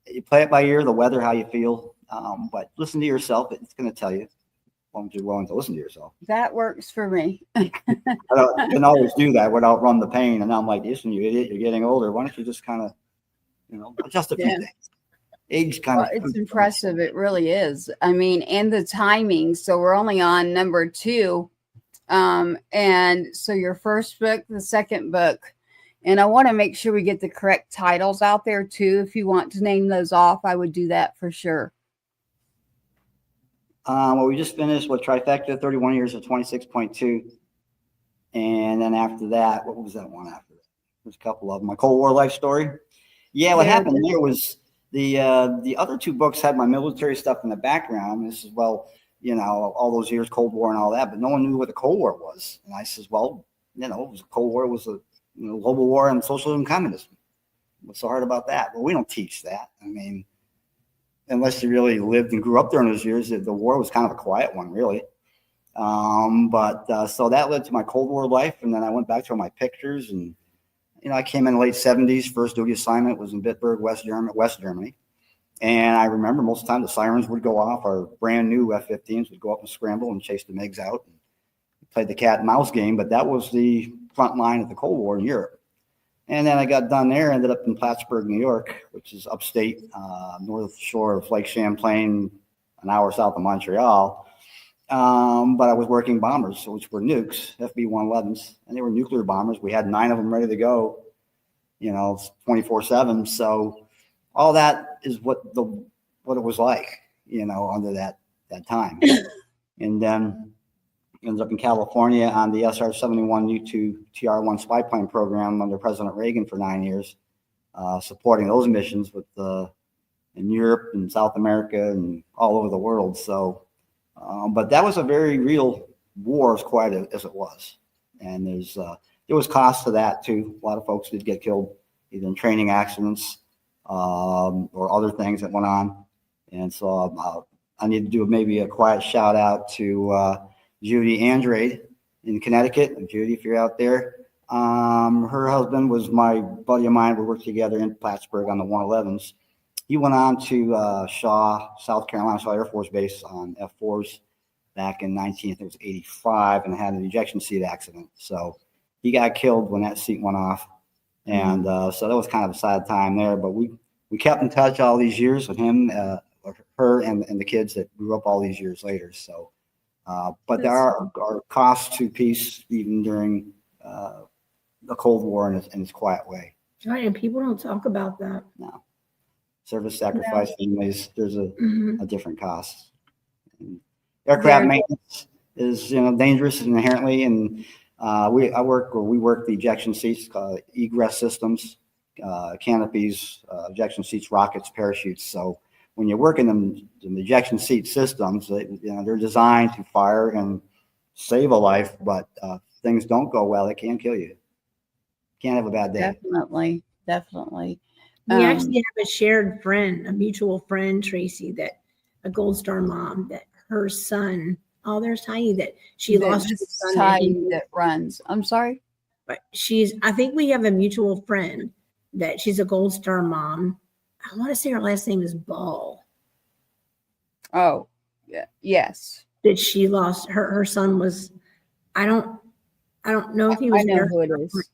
You play it by ear, the weather, how you feel, but listen to yourself. It's going to tell you. Long as you're willing to listen to yourself. That works for me. I can always do that without run the pain. And now I'm like, listen, you idiot, you're getting older. Why don't you just kind of, adjust a few things? Age kind of. It's impressive. It really is. I mean, and the timing. So we're only on number 2. And so your first book, the second book, and I want to make sure we get the correct titles out there too. If you want to name those off, I would do that for sure. Well, we just finished with Trifecta, 31 years of 26.2. And then after that, what was that one after that? There's a couple of them. My Cold War life story. Yeah, what happened there was the other 2 books had my military stuff in the background. This is, all those years, Cold War and all that, but no one knew what the Cold War was. And I says, well, it was Cold War was a global war on socialism and communism. What's so hard about that? Well, we don't teach that. I mean, unless you really lived and grew up during those years, the war was kind of a quiet one, really. So that led to my Cold War life. And then I went back to my pictures, and, I came in the late 70s. First duty assignment was in Bitburg, West Germany. And I remember most of the time the sirens would go off. Our brand new F-15s would go up and scramble and chase the MiGs out. And played the cat and mouse game, but that was the front line of the Cold War in Europe. And then I got done there, ended up in Plattsburgh, New York, which is upstate, north shore of Lake Champlain, an hour south of Montreal. But I was working bombers, which were nukes, FB-111s, and they were nuclear bombers. We had 9 of them ready to go, 24/7. So all that is what it was like, under that time. And then ended up in California on the SR-71 U-2 TR-1 spy plane program under President Reagan for 9 years, supporting those missions in Europe and South America and all over the world. So, but that was a very real war, as quiet as it was. And there was cost to that too. A lot of folks did get killed either in training accidents or other things that went on. And so I need to do maybe a quiet shout out to Judy Andrade in Connecticut. And Judy, if you're out there, her husband was my buddy of mine. We worked together in Plattsburgh on the 111s. He went on to Shaw, South Carolina, Shaw Air Force Base on F-4s back in 1985 and had an ejection seat accident. So he got killed when that seat went off. And so that was kind of a sad time there. But we kept in touch all these years with him, her, and the kids that grew up all these years later. So, but there are costs to peace even during the Cold War in its quiet way. Right, and people don't talk about that. No. Service sacrifice families, there's a different cost. And aircraft maintenance is dangerous inherently, and we work the ejection seats, egress systems, canopies, ejection seats, rockets, parachutes. So when you're working the ejection seat systems, they're designed to fire and save a life, but things don't go well, it can kill you. Can't have a bad day. Definitely. We actually have a shared friend, a mutual friend, Tracy, that a Gold Star mom, that her son, there's Heidi, that she lost her son. Heidi that runs. I'm sorry? But I think we have a mutual friend that she's a Gold Star mom. I want to say her last name is Ball. Oh, yeah. Yes. That she lost her son was, I don't know if he was. I know who it is.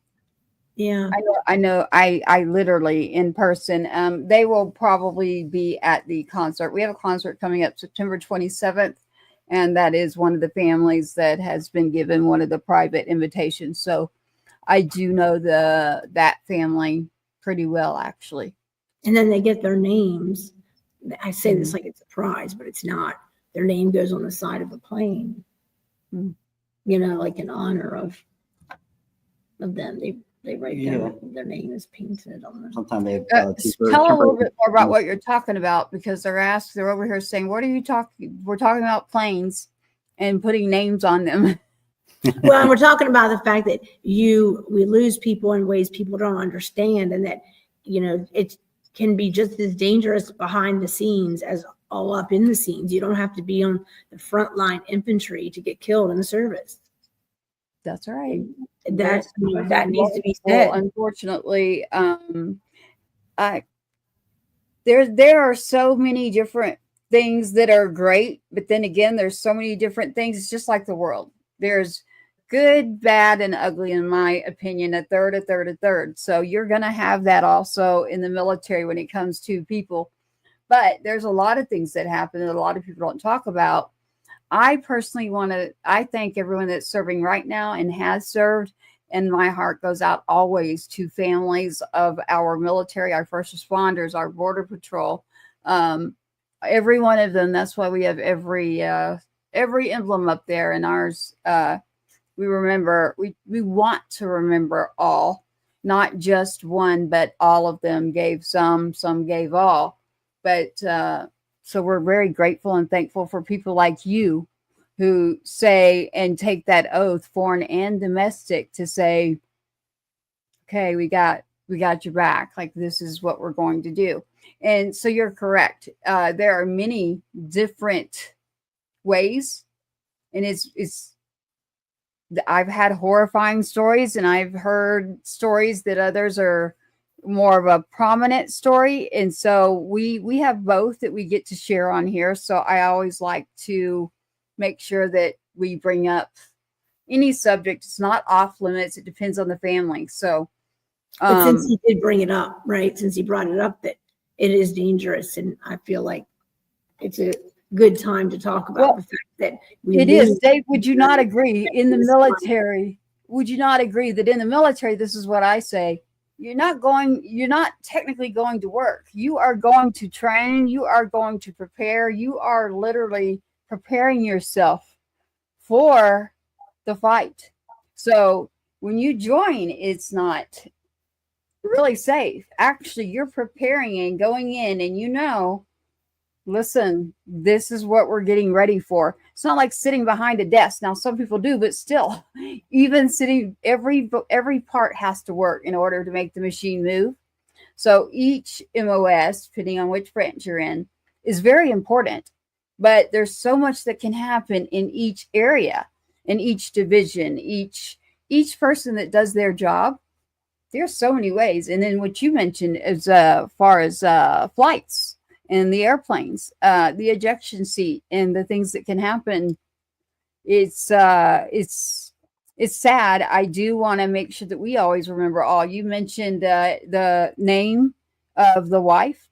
Yeah. I know. I literally in person. They will probably be at the concert. We have a concert coming up September 27th, and that is one of the families that has been given one of the private invitations. So I do know that family pretty well, actually. And then they get their names. I say this like it's a prize, but it's not. Their name goes on the side of a plane. Like in honor of them. They write their name is painted on them. Sometimes they tell a little bit more about what you're talking about, because they're over here saying, what are you talking? We're talking about planes and putting names on them. Well, and we're talking about the fact that we lose people in ways people don't understand, and that it can be just as dangerous behind the scenes as all up in the scenes. You don't have to be on the front line infantry to get killed in the service. That's right. That needs to be said. Well, unfortunately, there are so many different things that are great, but then again, there's so many different things. It's just like the world. There's good, bad, and ugly, in my opinion, a third. So you're going to have that also in the military when it comes to people. But there's a lot of things that happen that a lot of people don't talk about. I personally I thank everyone that's serving right now and has served. And my heart goes out always to families of our military, our first responders, our border patrol, every one of them. That's why we have every emblem up there in ours. We want to remember all, not just one, but all of them gave some gave all. But so we're very grateful and thankful for people like you who say and take that oath, foreign and domestic, to say, okay, we got your back. Like, this is what we're going to do. And so you're correct. There are many different ways, and I've had horrifying stories, and I've heard stories that others are more of a prominent story. And so we have both that we get to share on here. So I always like to make sure that we bring up any subject. It's not off limits. It depends on the family. So but since he did bring it up, right? Since he brought it up, that it is dangerous, and I feel like it's a good time to talk about the fact that it is. Dave, would you not agree in the military? Would you not agree that in the military, this is what I say, you're not technically going to work. You are going to train. You are going to prepare. You are literally preparing yourself for the fight. So when you join, it's not really safe. Actually, you're preparing and going in, and listen, this is what we're getting ready for. It's not like sitting behind a desk. Now, some people do, but still, even sitting, every part has to work in order to make the machine move. So each MOS, depending on which branch you're in, is very important. But there's so much that can happen in each area, in each division, each person that does their job. There's so many ways. And then what you mentioned as far as flights and the airplanes, the ejection seat, and the things that can happen, it's it's sad. I do want to make sure that we always remember all. You mentioned the name of the wife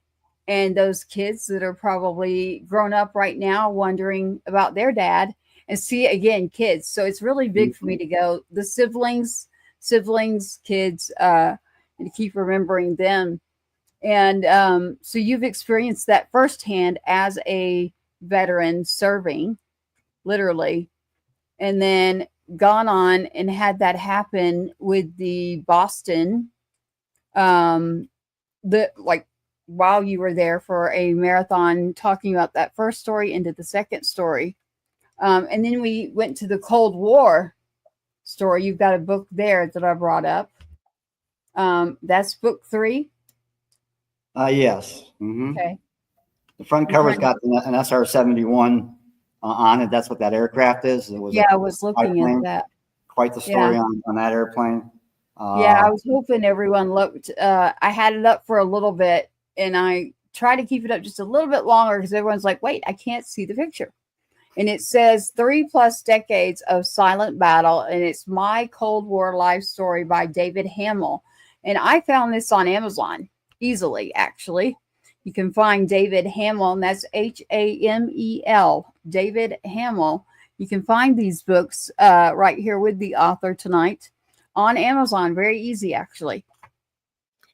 and those kids that are probably grown up right now wondering about their dad, and see again kids. So it's really big for me to go the siblings, kids, and to keep remembering them. And so you've experienced that firsthand as a veteran serving, literally, and then gone on and had that happen with the Boston, while you were there for a marathon, talking about that first story into the second story. And then we went to the Cold War story. You've got a book there that I brought up. That's book 3. Yes. Mm-hmm. Okay. The front cover's got an SR-71 on it. That's what that aircraft is. It was I was looking at that. Quite the story on that airplane. I was hoping everyone looked. I had it up for a little bit, and I try to keep it up just a little bit longer because everyone's like, wait, I can't see the picture. And it says 3+ decades of silent battle, and it's My Cold War Life Story by David Hamel. And I found this on Amazon easily, actually. You can find David Hamel, and that's Hamel, David Hamel. You can find these books right here with the author tonight on Amazon. Very easy, actually.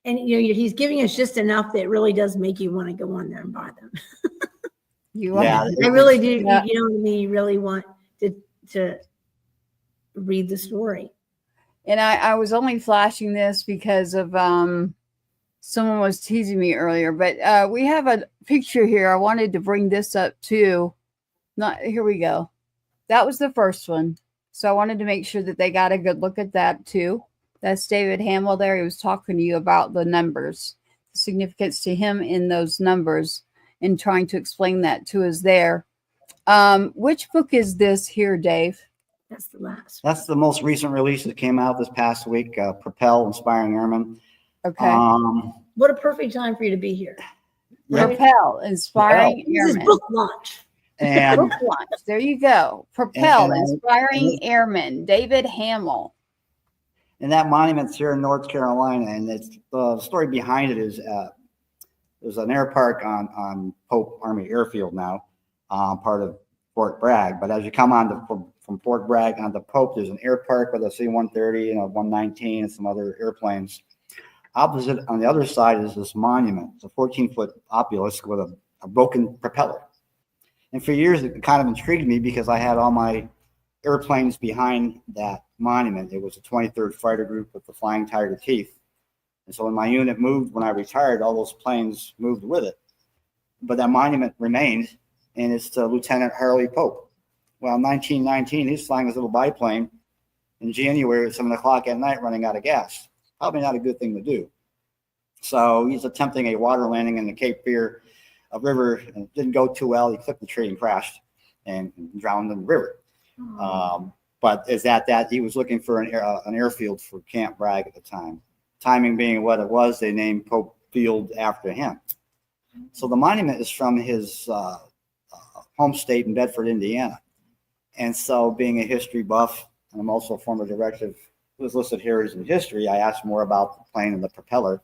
And he's giving us just enough that really does make you want to go on there and buy them. I really do. Yeah. You know what I mean? You really want to read the story. And I was only flashing this because of someone was teasing me earlier, but we have a picture here. I wanted to bring this up too. Here we go. That was the first one. So I wanted to make sure that they got a good look at that too. That's David Hamel there. He was talking to you about the numbers, the significance to him in those numbers, and trying to explain that to us there. Which book is this here, Dave? That's the last. That's the most recent release that came out this past week, Propel, Inspiring Airmen. Okay. What a perfect time for you to be here. Propel, Inspiring This Airmen. is book launch. And Book launch. There you go. Propel, Inspiring Airmen, David Hamel. And that monument's here in North Carolina, and it's the story behind it is there's an air park on Pope Army Airfield now, part of Fort Bragg. But as you come on from Fort Bragg onto Pope, there's an air park with a C-130 and a 119 and some other airplanes. Opposite on the other side is this monument. It's a 14-foot obelisk with a broken propeller. And for years, it kind of intrigued me because I had all my airplanes behind that monument. It was a 23rd Fighter Group with the Flying Tiger Teeth. And so when my unit moved, when I retired, all those planes moved with it. But that monument remained, and it's to Lieutenant Harley Pope. Well, in 1919, he's flying his little biplane in January at 7 o'clock at night running out of gas. Probably not a good thing to do. So he's attempting a water landing in the Cape Fear river, and it didn't go too well. He clipped the tree and crashed and drowned in the river. But is that he was looking for an airfield for Camp Bragg at the time. Timing being what it was, they named Pope Field after him. So the monument is from his home state in Bedford, Indiana. And so being a history buff, and I'm also a former director who was listed here as in history, I asked more about the plane and the propeller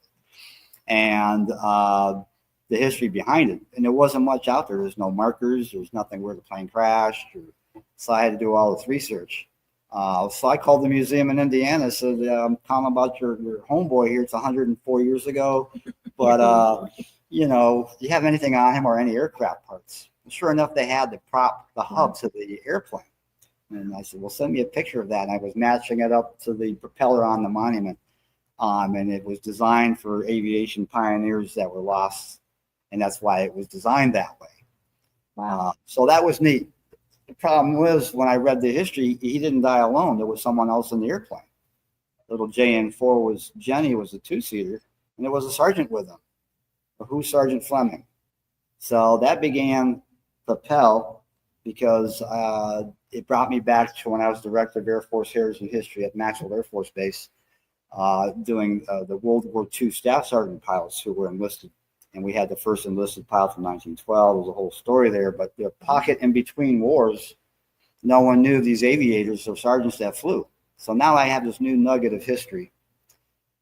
and the history behind it. And there wasn't much out there. There's no markers. There's nothing where the plane crashed. So I had to do all this research. So I called the museum in Indiana, said, I'm calling about your homeboy here. It's 104 years ago. But, do you have anything on him or any aircraft parts? And sure enough, they had the hub to the airplane. And I said, well, send me a picture of that. And I was matching it up to the propeller on the monument. And it was designed for aviation pioneers that were lost. And that's why it was designed that way. Wow. So that was neat. The problem was when I read the history, he didn't die alone. There was someone else in the airplane. Little JN4 Jenny was a 2-seater, and there was a sergeant with him. But who's Sergeant Fleming? So that began Propel because it brought me back to when I was director of Air Force Heritage and History at Maxwell Air Force Base, doing the World War II Staff Sergeant pilots who were enlisted. And we had the first enlisted pilot from 1912. There's a whole story there. But the pocket in between wars, no one knew these aviators or sergeants that flew. So now I have this new nugget of history.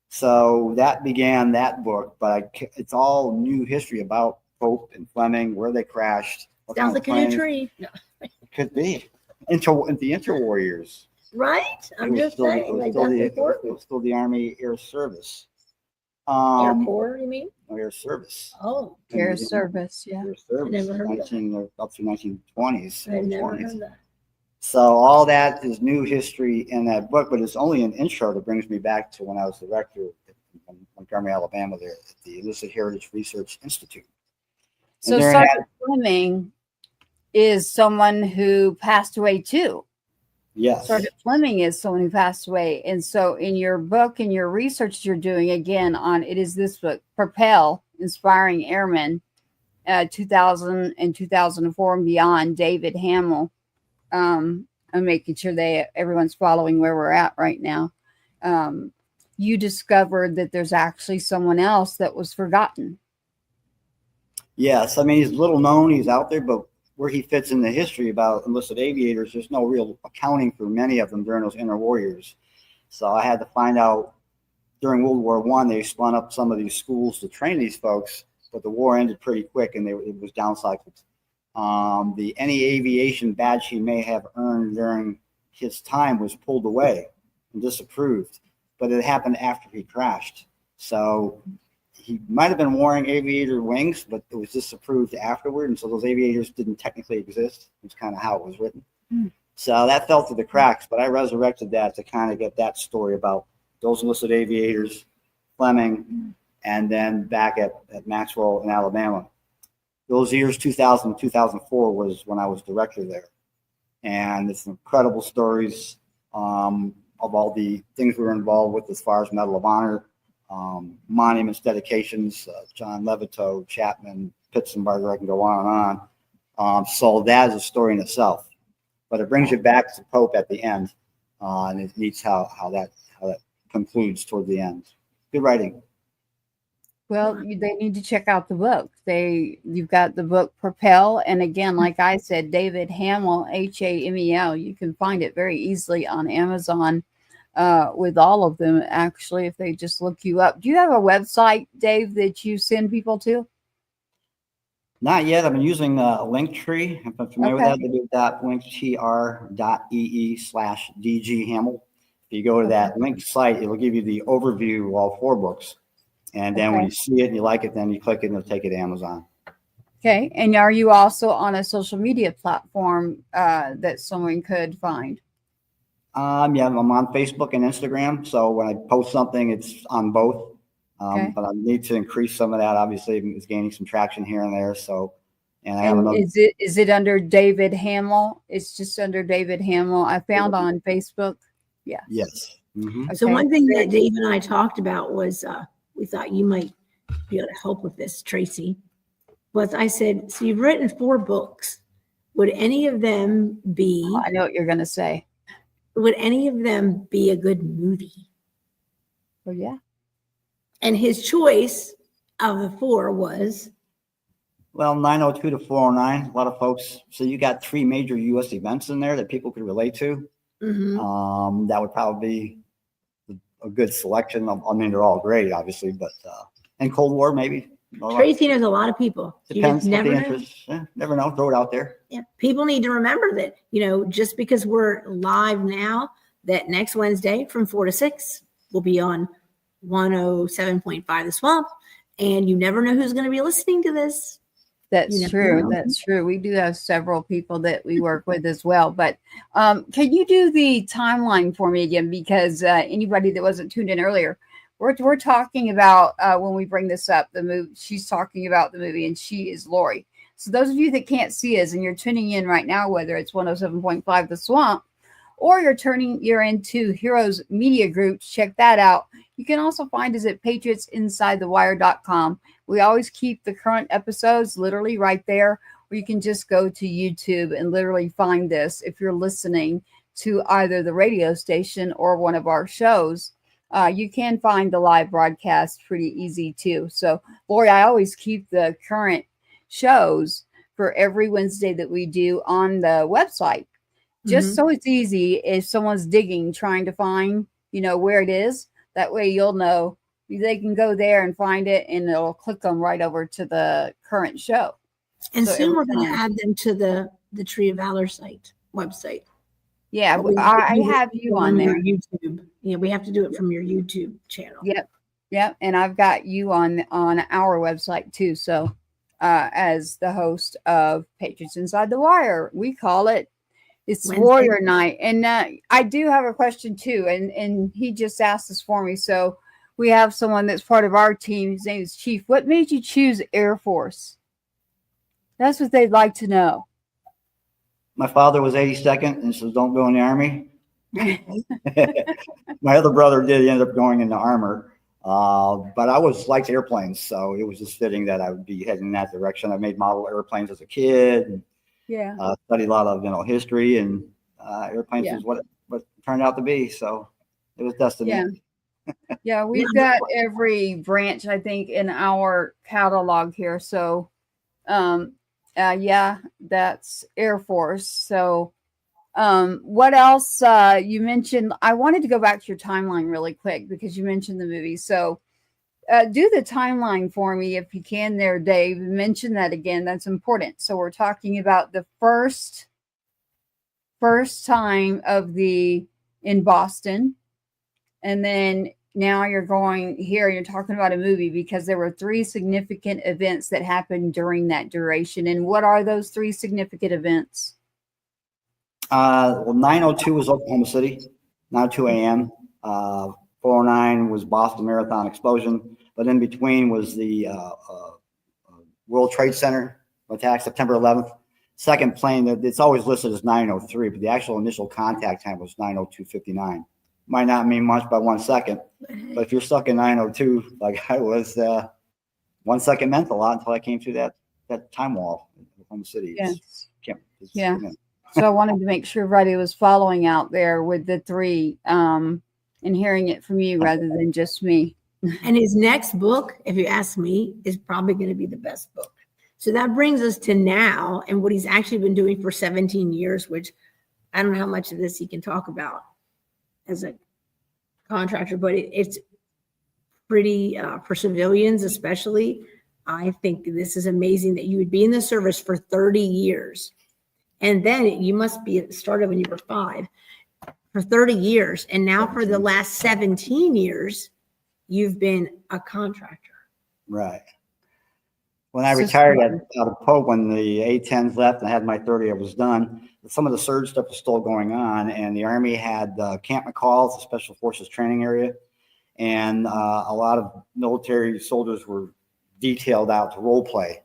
So that began that book, but it's all new history about Pope and Fleming, where they crashed. Sounds like a new tree. No. It could be. The interwarriors. Right? I'm just saying. Like, that's important. It was still the Army Air Service. Air Corps, you mean? Air Service. Oh, Air Service, yeah. Air Service. never heard of that. Up to 1920s. I've never 20s. heard that. So all that is new history in that book, but it's only an intro that brings me back to when I was director in Montgomery, Alabama, there at the Illicit Heritage Research Institute. So Sergeant Fleming is someone who passed away too. Yes. Sergeant Fleming is someone who passed away. And so in your book and your research you're doing again on, it is this book, Propel, Inspiring Airmen, 2000 and 2004 and beyond, David Hamel. I'm making sure everyone's following where we're at right now. You discovered that there's actually someone else that was forgotten. Yes. I mean, he's little known, he's out there, but where he fits in the history about enlisted aviators, there's no real accounting for many of them during those interwarriors. So I had to find out during World War I, they spun up some of these schools to train these folks, but the war ended pretty quick and it was downcycled. Any aviation badge he may have earned during his time was pulled away and disapproved, but it happened after he crashed. So he might have been wearing aviator wings, but it was disapproved afterward. And so those aviators didn't technically exist. It's kind of how it was written. So that fell through the cracks, but I resurrected that to kind of get that story about those enlisted aviators, Fleming, and then back at Maxwell in Alabama. Those years, 2000 and 2004, was when I was director there. And it's incredible stories of all the things we were involved with as far as Medal of Honor, monuments, dedications, John Levitow, Chapman, Pitzenbarger, I can go on and on. So that is a story in itself. But it brings you back to Pope at the end, and it needs how that concludes toward the end. Good writing. Well, they need to check out the book. You've got the book Propel, and again, like I said, David Hamel, Hamel. You can find it very easily on Amazon. With all of them, actually, if they just look you up. Do you have a website, Dave, that you send people to? Not yet. I've been using Linktree. If I'm familiar with that, linktr.ee/DG Hamel. If you go to that link site, it'll give you the overview of all 4 books. And then when you see it and you like it, then you click it and it'll take it to Amazon. Okay. And are you also on a social media platform that someone could find? Yeah, I'm on Facebook and Instagram. So when I post something, it's on both. But I need to increase some of that. Obviously, it's gaining some traction here and there. So, and I have another. Is it under David Hamel? It's just under David Hamel. I found on Facebook. Yeah. Yes. Mm-hmm. Okay. So one thing that Dave and I talked about was we thought you might be able to help with this, Tracy. Was I said, so you've written 4 books. Would any of them be? I know what you're going to say. Would any of them be a good movie? Well, yeah. And his choice of the 4 was? Well, 902 to 409. A lot of folks. So you got 3 major U.S. events in there that people could relate to. Mm-hmm. That would probably be a good selection. I mean, they're all great, obviously, but and Cold War maybe. Tracy knows a lot of people. Depends you on the interest. Yeah, never know. Throw it out there. Yeah, people need to remember that, just because we're live now, that next Wednesday from 4 to 6 will be on 107.5 The Swamp, and you never know who's going to be listening to this. That's true. That's true. We do have several people that we work with as well. But can you do the timeline for me again? Because anybody that wasn't tuned in earlier, we're talking about when we bring this up, the movie. She's talking about the movie, and she is Lori. So those of you that can't see us and you're tuning in right now, whether it's 107.5 The Swamp or you're into Heroes Media Group, check that out. You can also find us at patriotsinsidethewire.com. We always keep the current episodes literally right there, or you can just go to YouTube and literally find this if you're listening to either the radio station or one of our shows. You can find the live broadcast pretty easy too. So, Lori, I always keep the current shows for every Wednesday that we do on the website. just so it's easy if someone's digging, trying to find, where it is. That way you'll know they can go there and find it, and it'll click them right over to the current show. And So soon we're going to every add them to the Tree of Valor website. Yeah, But we I do have it you on your there. YouTube. Yeah, we have to do it from your YouTube channel. Yep, and I've got you on our website too. So, as the host of Patriots Inside the Wire, we call it's Wednesday. Warrior Night, and I do have a question too, and he just asked this for me. So we have someone that's part of our team. His name is Chief. What made you choose Air Force? That's what they'd like to know. My father was 82nd and says, don't go in the Army. My other brother did end up going into armor. But I always liked airplanes, so it was just fitting that I would be heading in that direction. I made model airplanes as a kid. And, studied a lot of history, and airplanes is what it turned out to be. So it was destiny. Yeah, we've got every branch, I think, in our catalog here. So, that's Air Force. So, what else? You mentioned, I wanted to go back to your timeline really quick because you mentioned the movie. So, do the timeline for me if you can there, Dave. Mention that again. That's important. So we're talking about the first time in Boston. And then now you're going here, you're talking about a movie because there were 3 significant events that happened during that duration. And what are those 3 significant events? 9:02 was Oklahoma City, 9:02 a.m. 409 was Boston Marathon explosion, but in between was the World Trade Center attack, September 11th. Second plane, it's always listed as 9:03, but the actual initial contact time was 9:02:59. Might not mean much by 1 second, but if you're stuck in 9:02, like I was, 1 second meant a lot until I came through that time wall in Oklahoma City. Yeah. So I wanted to make sure everybody was following out there with the 3 and hearing it from you rather than just me. And his next book, if you ask me, is probably going to be the best book. So that brings us to now and what he's actually been doing for 17 years, which I don't know how much of this he can talk about as a contractor, but it's pretty, for civilians especially, I think this is amazing that you would be in the service for 30 years. And then you must be started when you were 5 for 30 years. And now for the last 17 years, you've been a contractor. Right. When I retired out of Pope, when the A-10s left and I had my 30, I was done. Some of the surge stuff was still going on, and the Army had Camp McCall, the Special Forces training area, and a lot of military soldiers were detailed out to role play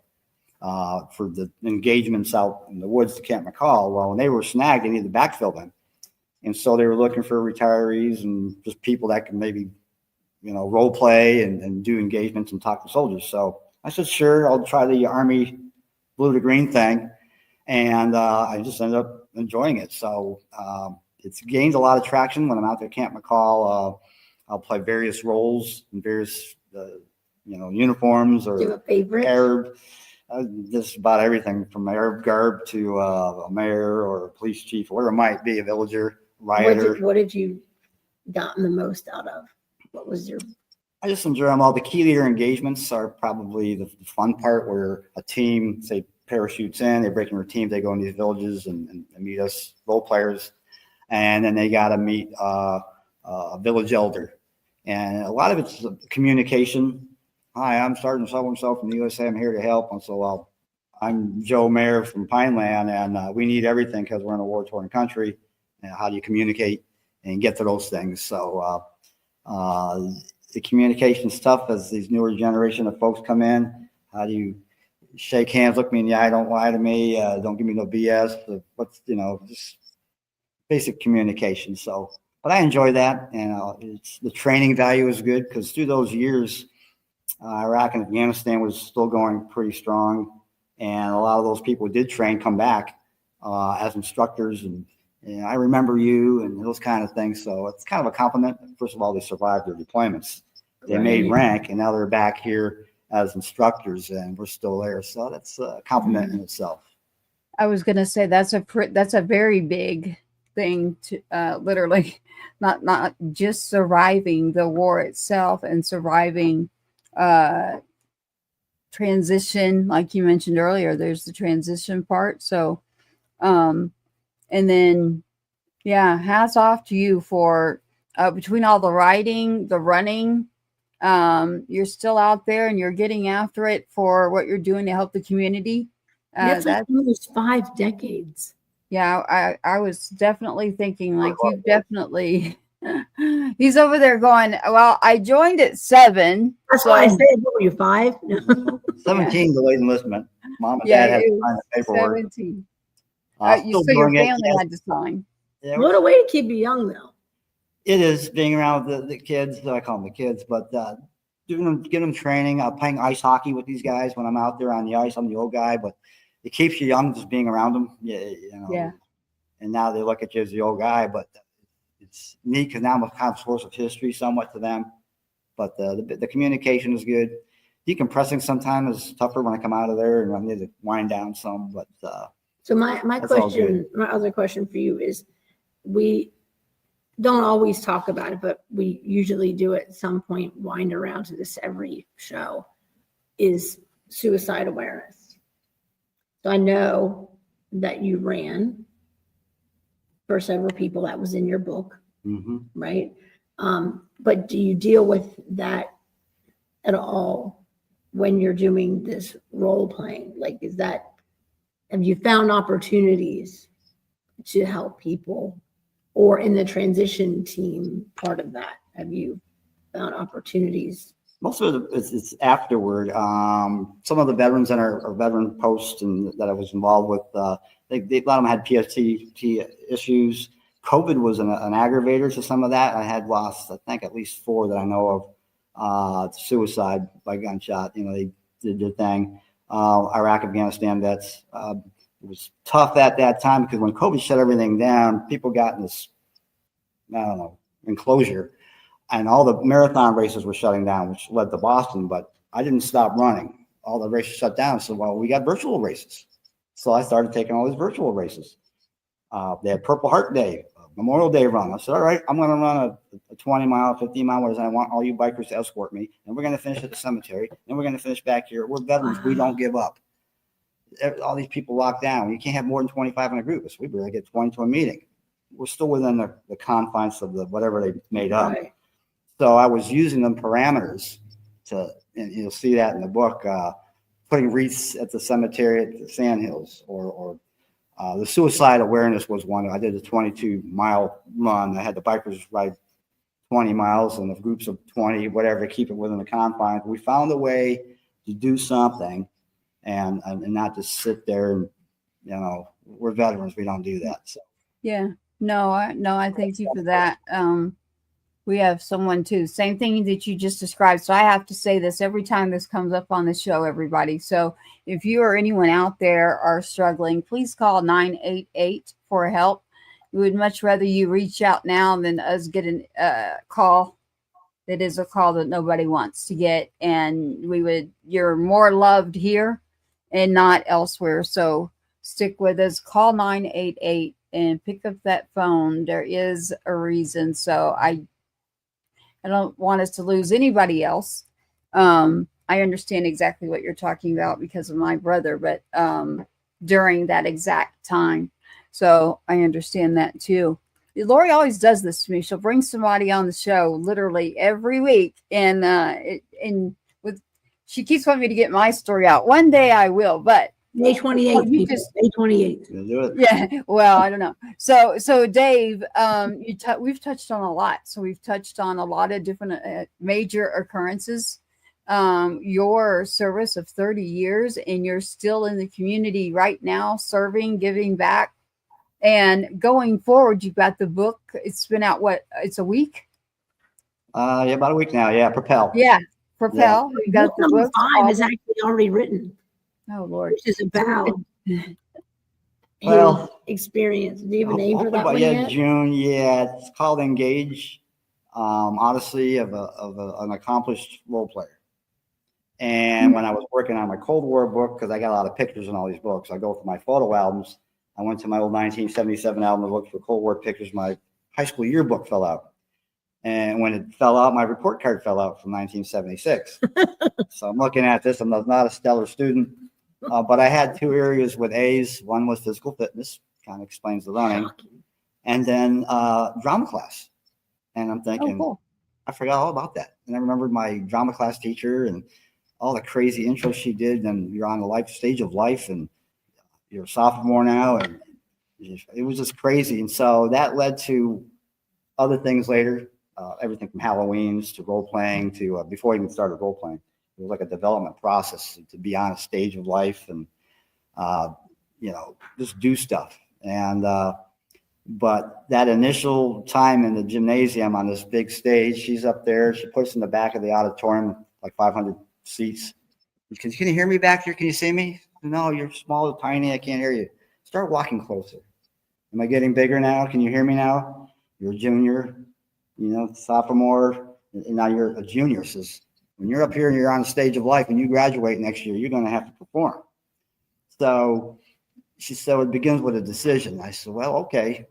for the engagements out in the woods to Camp McCall. Well, when they were snagged, they needed to backfill them, and so they were looking for retirees and just people that could maybe, role play and do engagements and talk to soldiers. So I said, sure, I'll try the Army blue to green thing. And I just ended up enjoying it. So it's gained a lot of traction when I'm out there at Camp McCall. I'll play various roles in various, uniforms or Do you have a favorite? Arab, just about everything from Arab garb to a mayor or a police chief, or whatever it might be, a villager, rioter. What have you gotten the most out of? What was your... I just enjoy them all. The key leader engagements are probably the fun part, where a team, say, parachutes in, they break into a team, they go into these villages and meet us role players, and then they got to meet a village elder, and a lot of it's communication. Hi, I'm Sergeant so and so from the USA. I'm here to help. And so I'm Joe Mayer from Pineland, and we need everything because we're in a war-torn country. And how do you communicate and get to those things? So the communication stuff, as these newer generation of folks come in, how do you shake hands, look me in the eye, don't lie to me, don't give me no BS, what's, just basic communication. So, but I enjoy that, and it's, the training value is good, because through those years, Iraq and Afghanistan was still going pretty strong, and a lot of those people who did train come back as instructors, and I remember you and those kind of things. So it's kind of a compliment. First of all, they survived their deployments, they made rank, and now they're back here as instructors, and we're still there. So that's a compliment in itself. I was going to say that's a very big thing to literally not just surviving the war itself and surviving transition, like you mentioned earlier. There's the transition part. So, and then, yeah, hats off to you for between all the writing, the running. You're still out there and you're getting after it for what you're doing to help the community. That's like almost 5 decades. Yeah, I was definitely thinking like you definitely. He's over there going, well, I joined at 7. That's why I said, what were you, 5? No. 17 delayed enlistment. Mom and Yeah, dad had it to sign the paperwork. 17. Still So your doing it. family Yes. had to sign. Yeah, What a way to keep you young, though. it is being around the kids. I call them the kids, but getting them training. Playing ice hockey with these guys when I'm out there on the ice. I'm the old guy, but it keeps you young just being around them. Yeah, you know. Yeah. And now they look at you as the old guy, but it's neat because now I'm a kind of source of history somewhat to them. But the communication is good. Decompressing sometimes is tougher when I come out of there and I need to wind down some. But So my other question for you is, we don't always talk about it, but we usually do at some point, wind around to this every show, is suicide awareness. So I know that you ran for several people. That was in your book, right? But do you deal with that at all when you're doing this role playing? Like, have you found opportunities to help people, or in the transition team part of that, have you found opportunities? Most of it is afterward. Some of the veterans in our veteran posts and that I was involved with, a lot of them had PTSD issues. COVID was an aggravator to some of that. I had lost, I think, at least 4 that I know of suicide by gunshot. You know, they did their thing. Iraq, Afghanistan vets. It was tough at that time because when COVID shut everything down, people got in this, I don't know, enclosure. And all the marathon races were shutting down, which led to Boston. But I didn't stop running. All the races shut down. So, well, we got virtual races. So I started taking all these virtual races. They had Purple Heart Day, Memorial Day run. I said, all right, I'm going to run a 20-mile, 15-mile, and I want all you bikers to escort me. And we're going to finish at the cemetery. And we're going to finish back here. We're veterans. We don't give up. All these people locked down. You can't have more than 25 in a group. So we barely get 20 to a meeting. We're still within the confines of whatever they made up. Right. So I was using them parameters and you'll see that in the book, putting wreaths at the cemetery at the Sandhills, or the suicide awareness was one. I did a 22-mile run. I had the bikers ride 20 miles and the groups of 20, whatever, to keep it within the confines. We found a way to do something and not just sit there and, you know, we're veterans. We don't do that. So. Yeah, no, I thank you for that. We have someone too, same thing that you just described. So I have to say this every time this comes up on the show, everybody. So if you or anyone out there are struggling, please call 988 for help. We would much rather you reach out now than us get a call that is a call that nobody wants to get. And you're more loved here and not elsewhere. So stick with us, call 988 and pick up that phone. There is a reason. So I don't want us to lose anybody else. I understand exactly what you're talking about because of my brother, but during that exact time. So I understand that too. Lori always does this to me. She'll bring somebody on the show literally every week. And she keeps wanting me to get my story out. One day I will, but May 28th, you people. May 28th. Do it. yeah, well, I don't know. So Dave, we've touched on a lot. So we've touched on a lot of different major occurrences. Your service of 30 years, and you're still in the community right now, serving, giving back, and going forward. You've got the book. It's been out. It's a week. Yeah, about a week now. Yeah, Propel. Yeah, Propel. Yeah. You got the Number book. 5 is actually already written. Oh Lord, Which is about Well, his experience. Do you have a name for that one yeah, yet? June. Yeah, it's called Engage, Odyssey of an accomplished role player. And when I was working on my Cold War book, because I got a lot of pictures in all these books, I go for my photo albums. I went to my old 1977 album to look for Cold War pictures. My high school yearbook fell out. And when it fell out, my report card fell out from 1976. So I'm looking at this. I'm not a stellar student, but I had 2 areas with A's. One was physical fitness, kind of explains the running, and then drama class. And I'm thinking, cool. I forgot all about that. And I remembered my drama class teacher and all the crazy intros she did. And you're on the stage of life, and you're a sophomore now, and it was just crazy. And so that led to other things later. Everything from Halloweens to role playing to before I even started role playing, it was like a development process to be on a stage of life and just do stuff. And but that initial time in the gymnasium on this big stage, she's up there. She puts in the back of the auditorium, like 500 seats. Can you hear me back here? Can you see me? No, you're small, tiny. I can't hear you. Start walking closer. Am I getting bigger now? Can you hear me now? You're a junior. Sophomore, and now you're a junior. Says, when you're up here and you're on the stage of life, when you graduate next year, you're going to have to perform. So she said, it begins with a decision. I said, well, okay,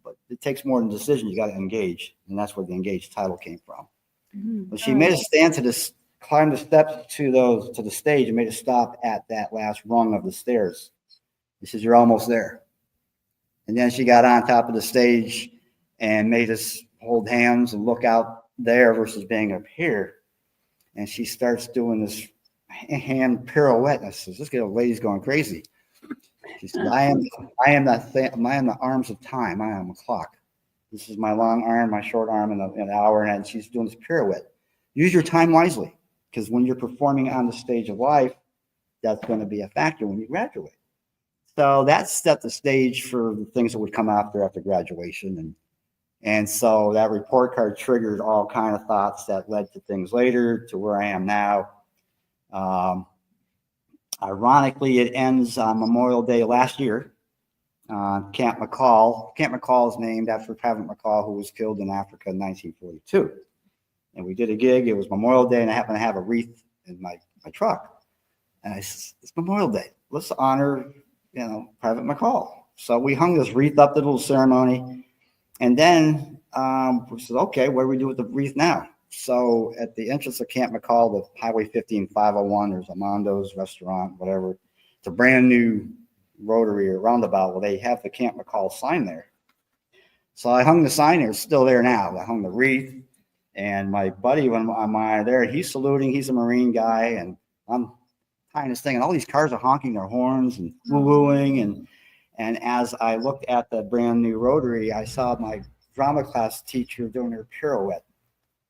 but it takes more than a decision. You got to engage. And that's where the engage title came from. Mm-hmm. But she made us stand climb the steps to the stage and made us stop at that last rung of the stairs. She says, you're almost there. And then she got on top of the stage and made us hold hands and look out there versus being up here. And she starts doing this hand pirouette. And I says, this lady's going crazy. She said, I am the arms of time. I am a clock. This is my long arm, my short arm in an hour. And she's doing this pirouette. Use your time wisely, because when you're performing on the stage of life, that's going to be a factor when you graduate. So that set the stage for the things that would come after graduation. And so that report card triggered all kind of thoughts that led to things later to where I am now. Ironically, it ends on Memorial Day last year. Camp McCall. Camp McCall is named after Patriot McCall, who was killed in Africa in 1942. And we did a gig. It was Memorial Day, and I happened to have a wreath in my truck. And I said, it's Memorial Day. Let's honor, Private McCall. So we hung this wreath up, the little ceremony. And then we said, okay, what do we do with the wreath now? So at the entrance of Camp McCall, the Highway 15 501, there's Amondo's restaurant, whatever. It's a brand new rotary or roundabout. Well, they have the Camp McCall sign there. So I hung the sign there. It's still there now. I hung the wreath. And my buddy, when I'm there, he's saluting. He's a Marine guy. And I'm tying this thing. And all these cars are honking their horns and woo-wooing. And as I looked at the brand new rotary, I saw my drama class teacher doing her pirouette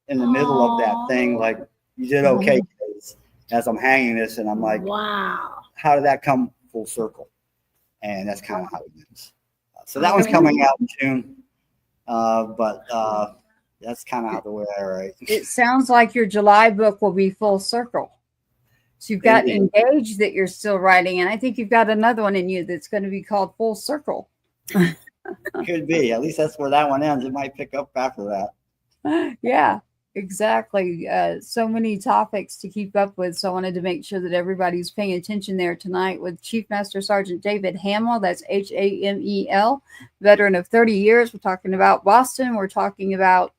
in the middle of that thing. Like, you did okay, kids, as I'm hanging this. And I'm like, wow, how did that come full circle? And that's kind of how it ends. So that one's coming out in June. But that's kind of how the way I write. It sounds like your July book will be full circle. So you've got Engaged that you're still writing, and I think you've got another one in you that's going to be called Full Circle. Could be. At least that's where that one ends. It might pick up after that. Yeah, exactly. So many topics to keep up with. So I wanted to make sure that everybody's paying attention there tonight with Chief Master Sergeant David Hamel. That's Hamel, veteran of 30 years. We're talking about Boston. We're talking about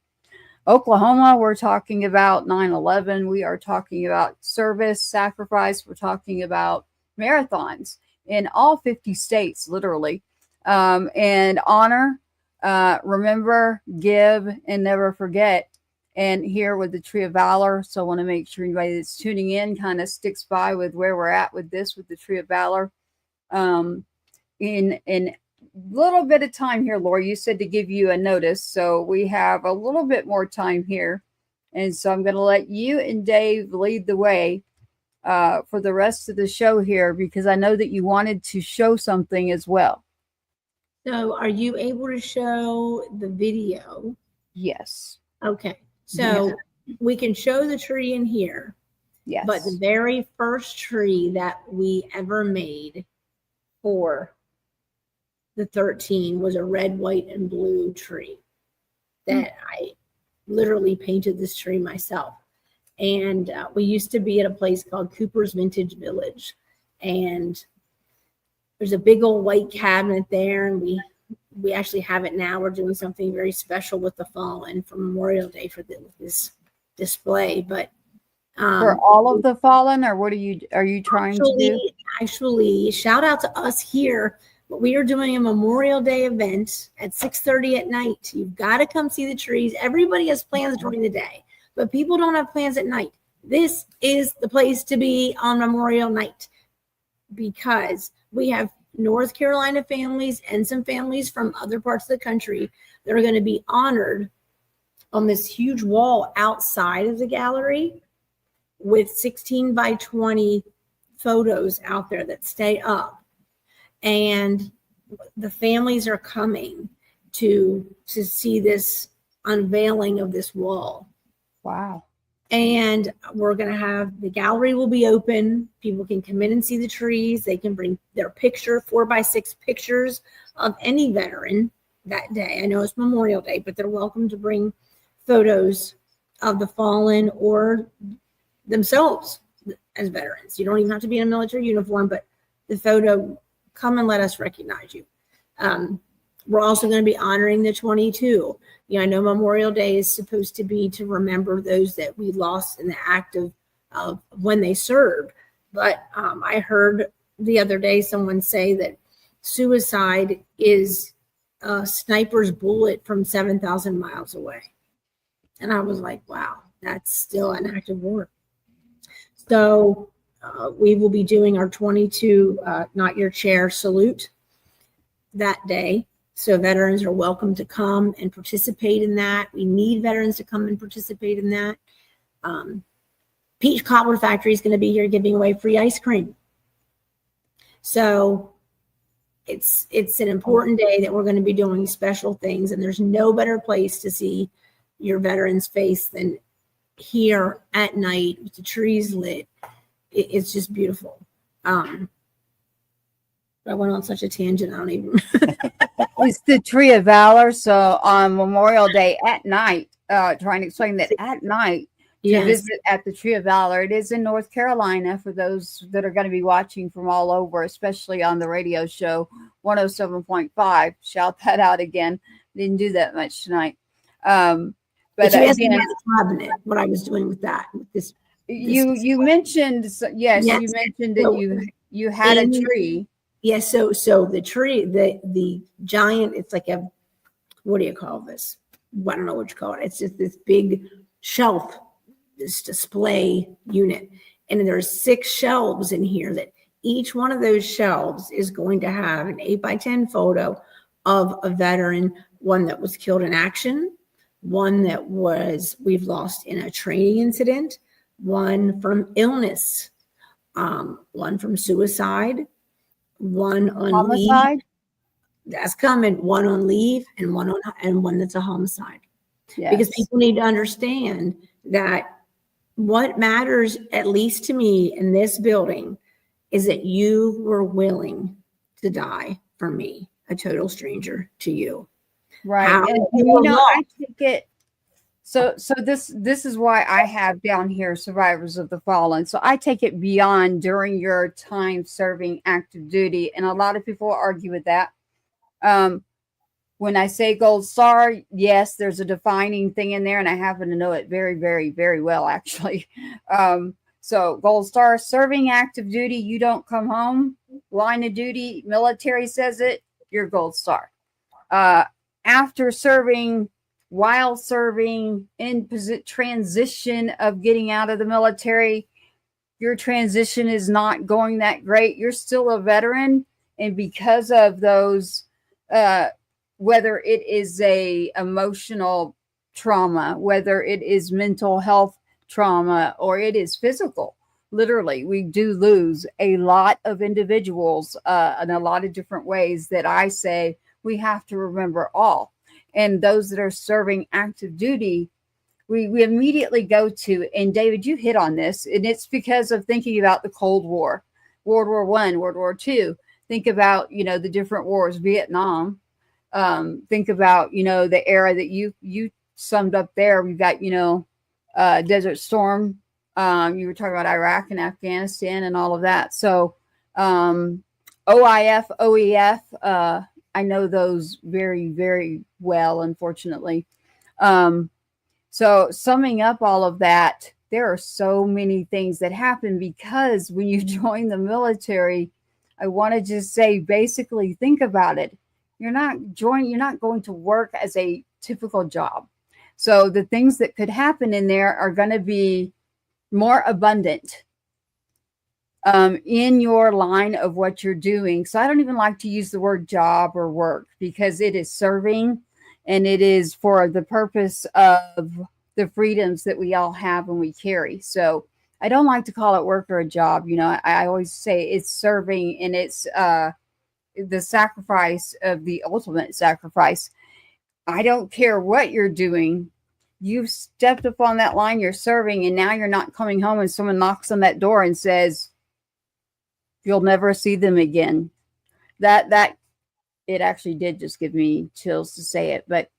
Oklahoma. We're talking about 9/11. We are talking about service, sacrifice. We're talking about marathons in all 50 states, literally. And honor, remember, give, and never forget. And here with the Tree of Valor. So I want to make sure anybody that's tuning in kind of sticks by with where we're at with this, with the Tree of Valor. In little bit of time here, Laura, you said to give you a notice. So we have a little bit more time here. And so I'm going to let you and Dave lead the way for the rest of the show here, because I know that you wanted to show something as well. So are you able to show the video? Yes. Okay. So we can show the tree in here. Yes. But the very first tree that we ever made for the 13 was a red, white, and blue tree that I literally painted this tree myself. And we used to be at a place called Cooper's Vintage Village. And there's a big old white cabinet there, and we actually have it now. We're doing something very special with the fallen for Memorial Day for this display. But For all of the fallen, or what are you trying to do? Actually, shout out to us here. We are doing a Memorial Day event at 6:30 at night. You've got to come see the trees. Everybody has plans during the day, but people don't have plans at night. This is the place to be on Memorial Night, because we have North Carolina families and some families from other parts of the country that are going to be honored on this huge wall outside of the gallery with 16 by 20 photos out there that stay up. And the families are coming to see this unveiling of this wall. Wow. And we're going to have, the gallery will be open. People can come in and see the trees. They can bring their picture, 4x6 pictures of any veteran that day. I know it's Memorial Day, but they're welcome to bring photos of the fallen or themselves as veterans. You don't even have to be in a military uniform, but the photo, come and let us recognize you. We're also going to be honoring the 22. I know Memorial Day is supposed to be to remember those that we lost in the act of when they served. But I heard the other day someone say that suicide is a sniper's bullet from 7,000 miles away. And I was like, wow, that's still an act of war. So we will be doing our 22 Not Your Chair salute that day. So veterans are welcome to come and participate in that. We need veterans to come and participate in that. Peach Cobbler Factory is going to be here giving away free ice cream. So it's an important day that we're going to be doing special things, and there's no better place to see your veteran's face than here at night with the trees lit. It's just beautiful. I went on such a tangent. I don't even. It's the Tree of Valor. So on Memorial Day at night, trying to explain that at night to visit at the Tree of Valor. It is in North Carolina for those that are going to be watching from all over, especially on the radio show 107.5. Shout that out again. Didn't do that much tonight. But you again, the cabinet, what I was doing with that. With this you mentioned, yes, you mentioned that you had a tree. Yes, so the tree, the giant, it's like a, what do you call this? I don't know what you call it. It's just this big shelf, this display unit. And there's 6 shelves in here that each one of those shelves is going to have an 8x10 photo of a veteran, one that was killed in action, one that we've lost in a training incident, one from illness, one from suicide, one on Homicide? leave. That's coming. One on leave and one that's a homicide. Yes. Because people need to understand that what matters, at least to me in this building, is that you were willing to die for me, a total stranger to you. Right. And I take it. So this is why I have down here survivors of the fallen. So I take it beyond during your time serving active duty. And a lot of people argue with that. When I say gold star, yes, there's a defining thing in there, and I happen to know it very, very, very well, actually. So gold star, serving active duty, you don't come home, line of duty, military says it, you're gold star. After serving, while serving, in transition of getting out of the military, your transition is not going that great. You're still a veteran. And because of those, whether it is a emotional trauma, whether it is mental health trauma, or it is physical, literally, we do lose a lot of individuals in a lot of different ways that I say we have to remember all. And those that are serving active duty, we immediately go to, and David, you hit on this, and it's because of thinking about the Cold War, World War I, World War II. Think about, the different wars, Vietnam. Think about, the era that you summed up there. We've got, Desert Storm. You were talking about Iraq and Afghanistan and all of that. So OIF, OEF. I know those very, very well, unfortunately. So summing up all of that, there are so many things that happen because when you join the military, I want to just say, basically, think about it. You're not going to work as a typical job. So the things that could happen in there are going to be more abundant in your line of what you're doing. So I don't even like to use the word job or work because it is serving, and it is for the purpose of the freedoms that we all have and we carry. So I don't like to call it work or a job. You know, I always say it's serving, and it's the sacrifice of the ultimate sacrifice. I don't care what you're doing. You've stepped up on that line, you're serving, and now you're not coming home and someone knocks on that door and says, you'll never see them again. That it actually did just give me chills to say it, but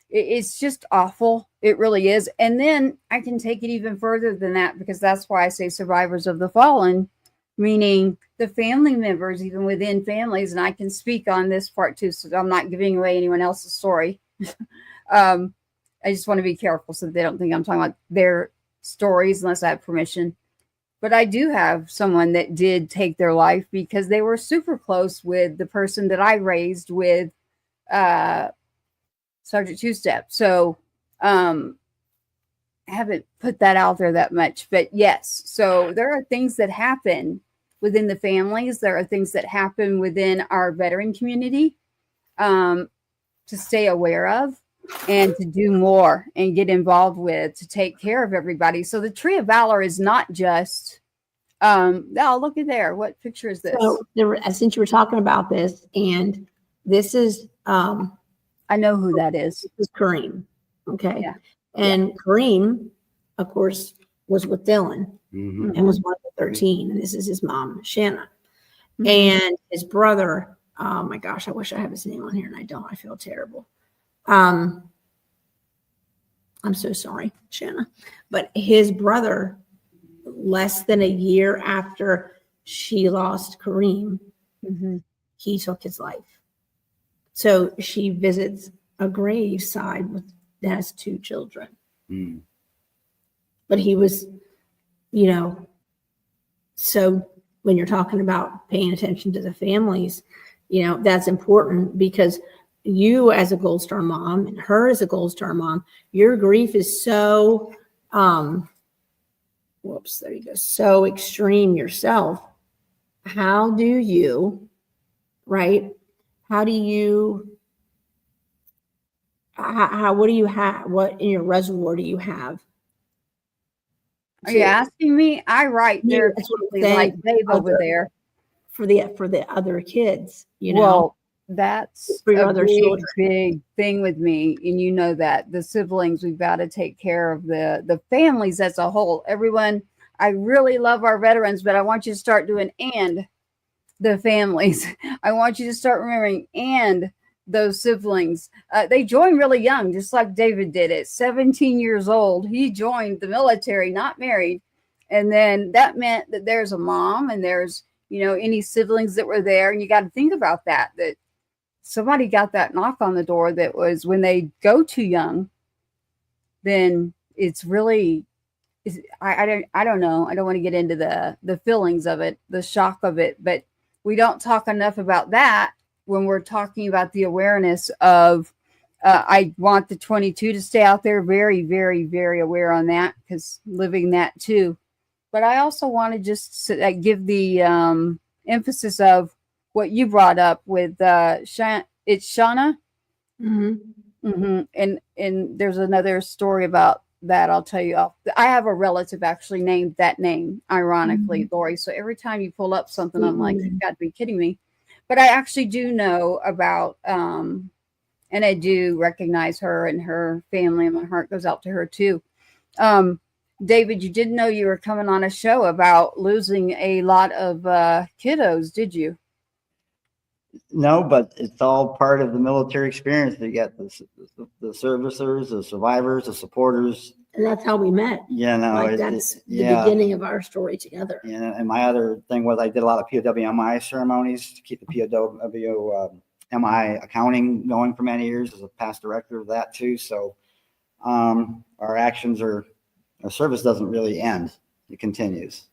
it's just awful. It really is. And then I can take it even further than that, because that's why I say survivors of the fallen, meaning the family members, even within families. And I can speak on this part too, so I'm not giving away anyone else's story. I just want to be careful so that they don't think I'm talking about their stories unless I have permission. But I do have someone that did take their life because they were super close with the person that I raised with Sergeant Two-Step. So I haven't put that out there that much. But yes, so there are things that happen within the families. There are things that happen within our veteran community to stay aware of and to do more and get involved with, to take care of everybody. So the Tree of Valor is not just, oh, look at there. What picture is this? So since you were talking about this, and this is, I know who that is. This is Kareem. Okay. Yeah. And Kareem, of course, was with Dylan Mhm. and was one of the 13. And this is his mom, Shanna. Mhm. And his brother, oh my gosh, I wish I have his name on here and I don't. I feel terrible. I'm so sorry, Shanna. But his brother, less than a year after she lost Kareem, he took his life. So she visits a graveside that has 2 children. Mm. But he was, you know, so when you're talking about paying attention to the families, you know, that's important, because you as a Gold Star mom and her as a Gold Star mom, your grief is so, there you go, so extreme yourself. How do you, right? How do you, what do you have? What in your reservoir do you have? Are you asking me? I write there like Dave over there for the other kids, you know. Well, that's for your a other big, children. big thing with me, and you know that the siblings, we've got to take care of the families as a whole. Everyone, I really love our veterans, but I want you to start doing and the families. I want you to start remembering and those siblings. They joined really young, just like David did at 17 years old. He joined the military, not married. And then that meant that there's a mom and there's, you know, any siblings that were there. And you got to think about that somebody got that knock on the door that was when they go too young, then it's really, I don't know. I don't want to get into the feelings of it, the shock of it, but we don't talk enough about that when we're talking about the awareness of, I want the 22 to stay out there, very, very, very aware on that, because living that too. But I also want to just give the emphasis of what you brought up with it's Shauna. And there's another story about that I'll tell you. I have a relative actually named that name, ironically, Lori. So every time you pull up something, I'm like, you've got to be kidding me. But I actually do know about, and I do recognize her and her family, and my heart goes out to her too. David, you didn't know you were coming on a show about losing a lot of kiddos, did you? No, but it's all part of the military experience. You got the servicers, the survivors, the supporters, And that's how we met. Yeah, no, Like that's the yeah. beginning of our story together. And my other thing was I did a lot of POW-MI ceremonies to keep the POW-MI accounting going for many years as a past director of that too. So our service doesn't really end. It continues.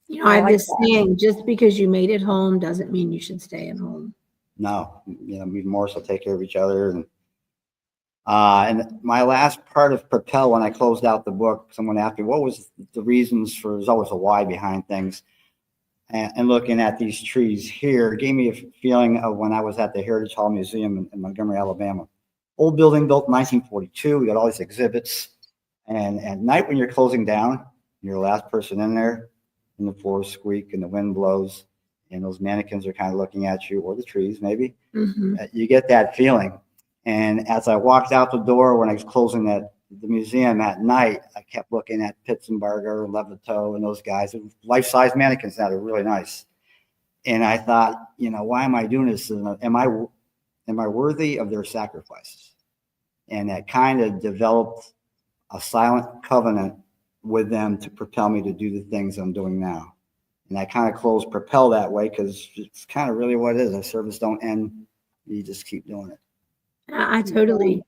You know, I have this saying, just because you made it home doesn't mean you should stay at home. No, we more so take care of each other. And my last part of Propel, when I closed out the book, someone asked me, what was the reasons for, there's always a why behind things. And looking at these trees here gave me a feeling of when I was at the Heritage Hall Museum in Montgomery, Alabama. Old building built in 1942. We got all these exhibits. And at night when you're closing down, you're the last person in there, and the floors squeak and the wind blows, and those mannequins are kind of looking at you, or the trees maybe. Mm-hmm. You get that feeling. And as I walked out the door when I was closing the museum at night, I kept looking at Pitzenberger and Levitot and those guys. Life-size mannequins now, they're really nice. And I thought, why am I doing this? Am I worthy of their sacrifices? And that kind of developed a silent covenant with them to propel me to do the things I'm doing now. And I kind of closed Propel that way because it's kind of really what it is. Our service don't end. You just keep doing it. I totally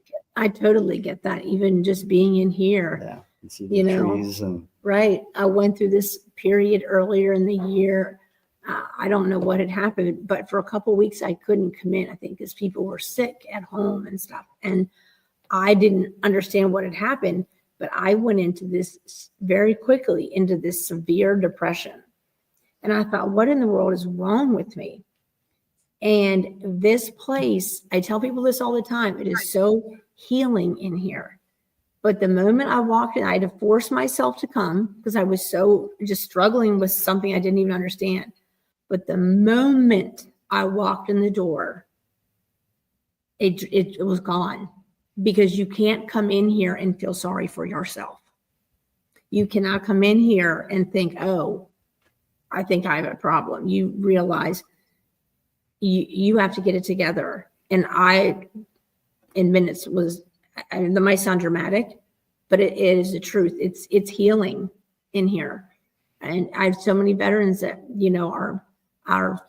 get that. Even just being in here, yeah, you see the trees and right. I went through this period earlier in the year. I don't know what had happened, but for a couple of weeks I couldn't come in. I think because people were sick at home and stuff, and I didn't understand what had happened. But I went into this very quickly into this severe depression, and I thought, what in the world is wrong with me? And this place, I tell people this all the time, it is so healing in here. But the moment I walked in, I had to force myself to come because I was so just struggling with something I didn't even understand. But the moment I walked in the door, it was gone, because you can't come in here and feel sorry for yourself. You cannot come in here and think, oh, I think I have a problem. You realize you have to get it together. And in minutes that might sound dramatic, but it is the truth. It's healing in here. And I have so many veterans that, are our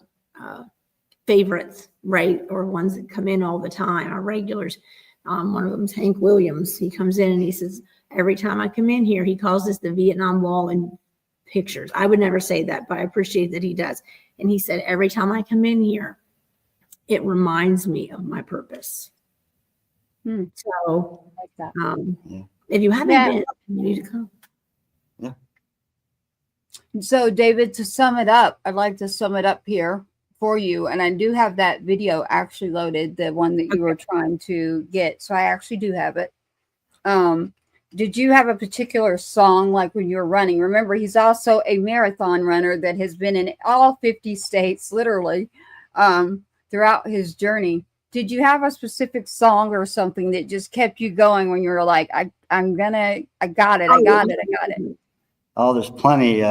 favorites, right? Or ones that come in all the time, our regulars. One of them is Hank Williams. He comes in and he says, every time I come in here, he calls this the Vietnam Wall in pictures. I would never say that, but I appreciate that he does. And he said, every time I come in here, it reminds me of my purpose. So like that. If you haven't been, you need to come. Yeah. So David, to sum it up, I'd like to sum it up here for you. And I do have that video actually loaded, the one that you were trying to get. So I actually do have it. Did you have a particular song like when you were running? Remember, he's also a marathon runner that has been in all 50 states, literally, throughout his journey. Did you have a specific song or something that just kept you going when you were like, I got it. Oh, there's plenty.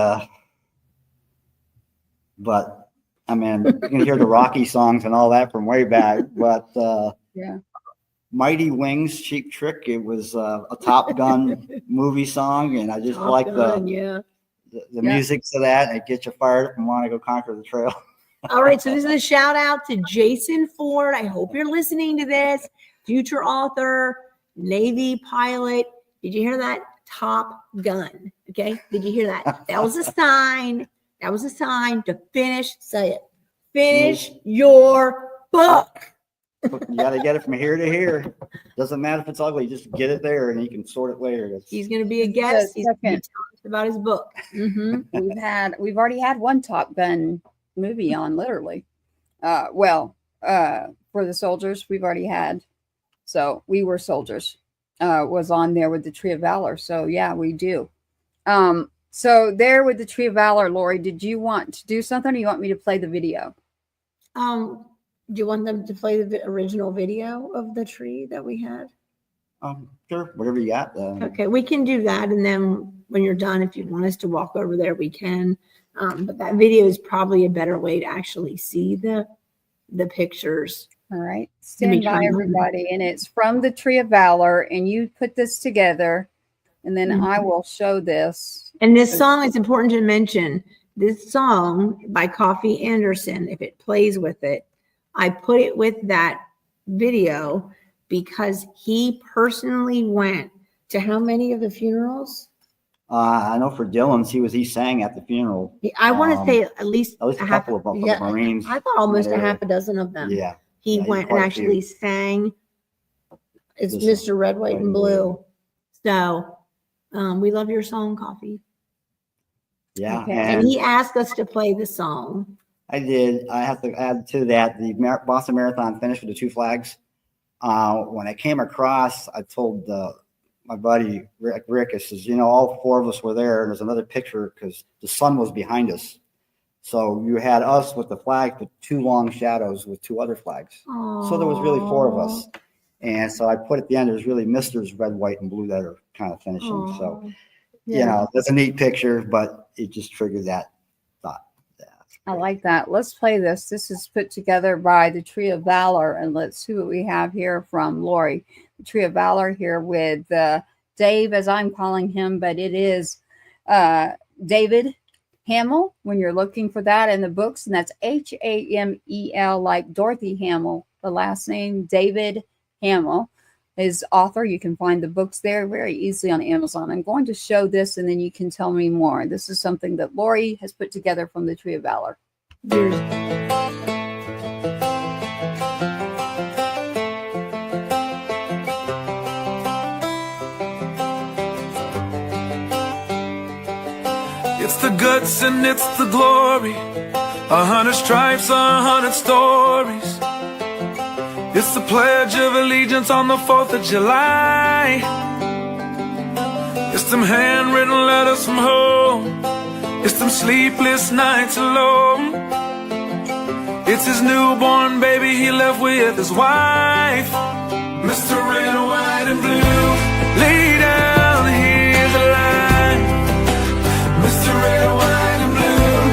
But I mean, you can hear the Rocky songs and all that from way back. But Mighty Wings, Cheap Trick. It was a Top Gun movie song, and I just like the music to that. And it gets you fired up and want to go conquer the trail. All right, so this is a shout out to Jason Ford. I hope you're listening to this. Future author, Navy pilot. Did you hear that? Top Gun. Okay, did you hear that? That was a sign. That was a sign to finish. Say it. Finish your book. You got to get it from here to here. Doesn't matter if it's ugly. Just get it there, and you can sort it later. He's going to be a guest. He's going to be talking about his book. Mm-hmm. We've already had one Top Gun movie on, literally. For the soldiers, we've already had. So We Were Soldiers was on there with the Tree of Valor. So yeah, we do. So there with the Tree of Valor, Lori, did you want to do something, or you want me to play the video? Do you want them to play the original video of the tree that we had? Sure, whatever you got. Okay, we can do that, and then when you're done, if you want us to walk over there, we can. But that video is probably a better way to actually see the pictures. All right, stand by, everybody, and it's from the Tree of Valor, and you put this together and then I will show this. And this song is important to mention. This song by Coffee Anderson, if it plays with it, I put it with that video because he personally went to how many of the funerals? I know for Dylan's, he sang at the funeral. I want to say at least a couple of them, Marines. I thought almost a area. half a dozen of them. Yeah. He Yeah, went and quite a actually few. sang. It's This Mr. Red, White, Red and and Blue. So we love your song, Coffee. Yeah. Okay. And he asked us to play the song. I did. I have to add to that the Boston Marathon finished with the 2 flags. When I came across, I told my buddy Rick, I says, all 4 of us were there. And there's another picture because the sun was behind us. So you had us with the flag, but 2 long shadows with 2 other flags. So there was really 4 of us. And so I put at the end, there's really Mr.'s red, white, and blue that are kind of finishing. Aw. So, Yeah. that's a neat picture, but it just triggered that thought. I like that. Let's play this. This is put together by the Tree of Valor, and let's see what we have here from Lori. The Tree of Valor here with Dave, as I'm calling him, but it is David Hamel when you're looking for that in the books, and that's Hamel, like Dorothy Hamel, the last name, David Hamel. His author. You can find the books there very easily on Amazon. I'm going to show this and then you can tell me more. This is something that Lori has put together from the Tree of Valor. It's the guts and it's the glory, 100 stripes, 100 stories. It's the Pledge of Allegiance on the 4th of July. It's them handwritten letters from home. It's them sleepless nights alone. It's his newborn baby he left with his wife. Mr. Red, White, and Blue, lay down his life. Mr. Red, White, and Blue,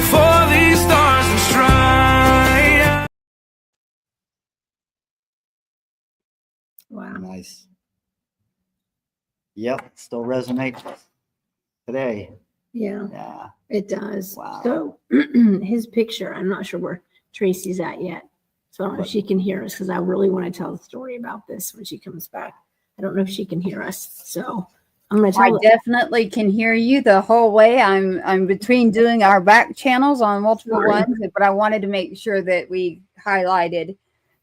for these stars and stripes. Wow. Nice. Yep, still resonates today. Yeah, Yeah. it does. Wow. So his picture, I'm not sure where Tracy's at yet. So I don't know if she can hear us because I really want to tell the story about this when she comes back. I don't know if she can hear us. So I'm going to I tell definitely can hear you the whole way. I'm between doing our back channels on multiple ones, but I wanted to make sure that we highlighted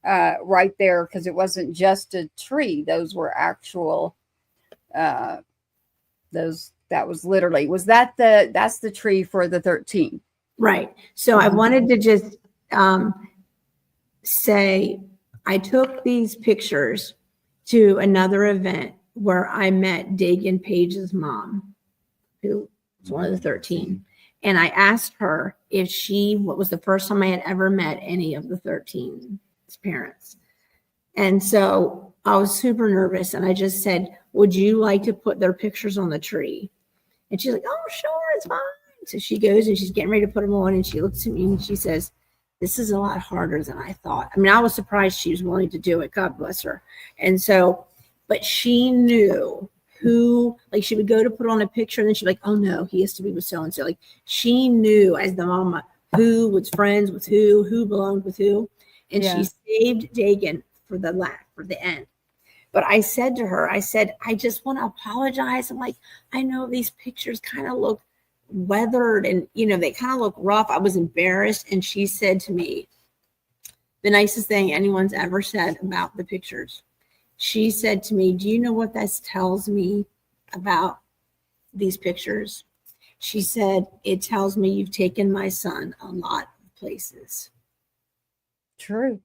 right there because it wasn't just a tree. Those were actual that was literally, that's the tree for the 13. Right. So I wanted to just say I took these pictures to another event where I met Dagan Page's mom, who was one of the 13. And I asked her what was the first time I had ever met any of the 13's parents. And so I was super nervous. And I just said, would you like to put their pictures on the tree? And she's like, oh, sure, it's fine. So she goes and she's getting ready to put them on. And she looks at me and she says, this is a lot harder than I thought. I mean, I was surprised she was willing to do it. God bless her. And so, but she knew who, like she would go to put on a picture and then she'd be like, oh no, he has to be with so-and-so. Like she knew as the mama who was friends with who belonged with who. And she saved Dagan for the end. But I said to her, I just want to apologize. I'm like, I know these pictures kind of look weathered and, they kind of look rough. I was embarrassed. And she said to me, the nicest thing anyone's ever said about the pictures. She said to me, do you know what this tells me about these pictures? She said, it tells me you've taken my son a lot of places. True.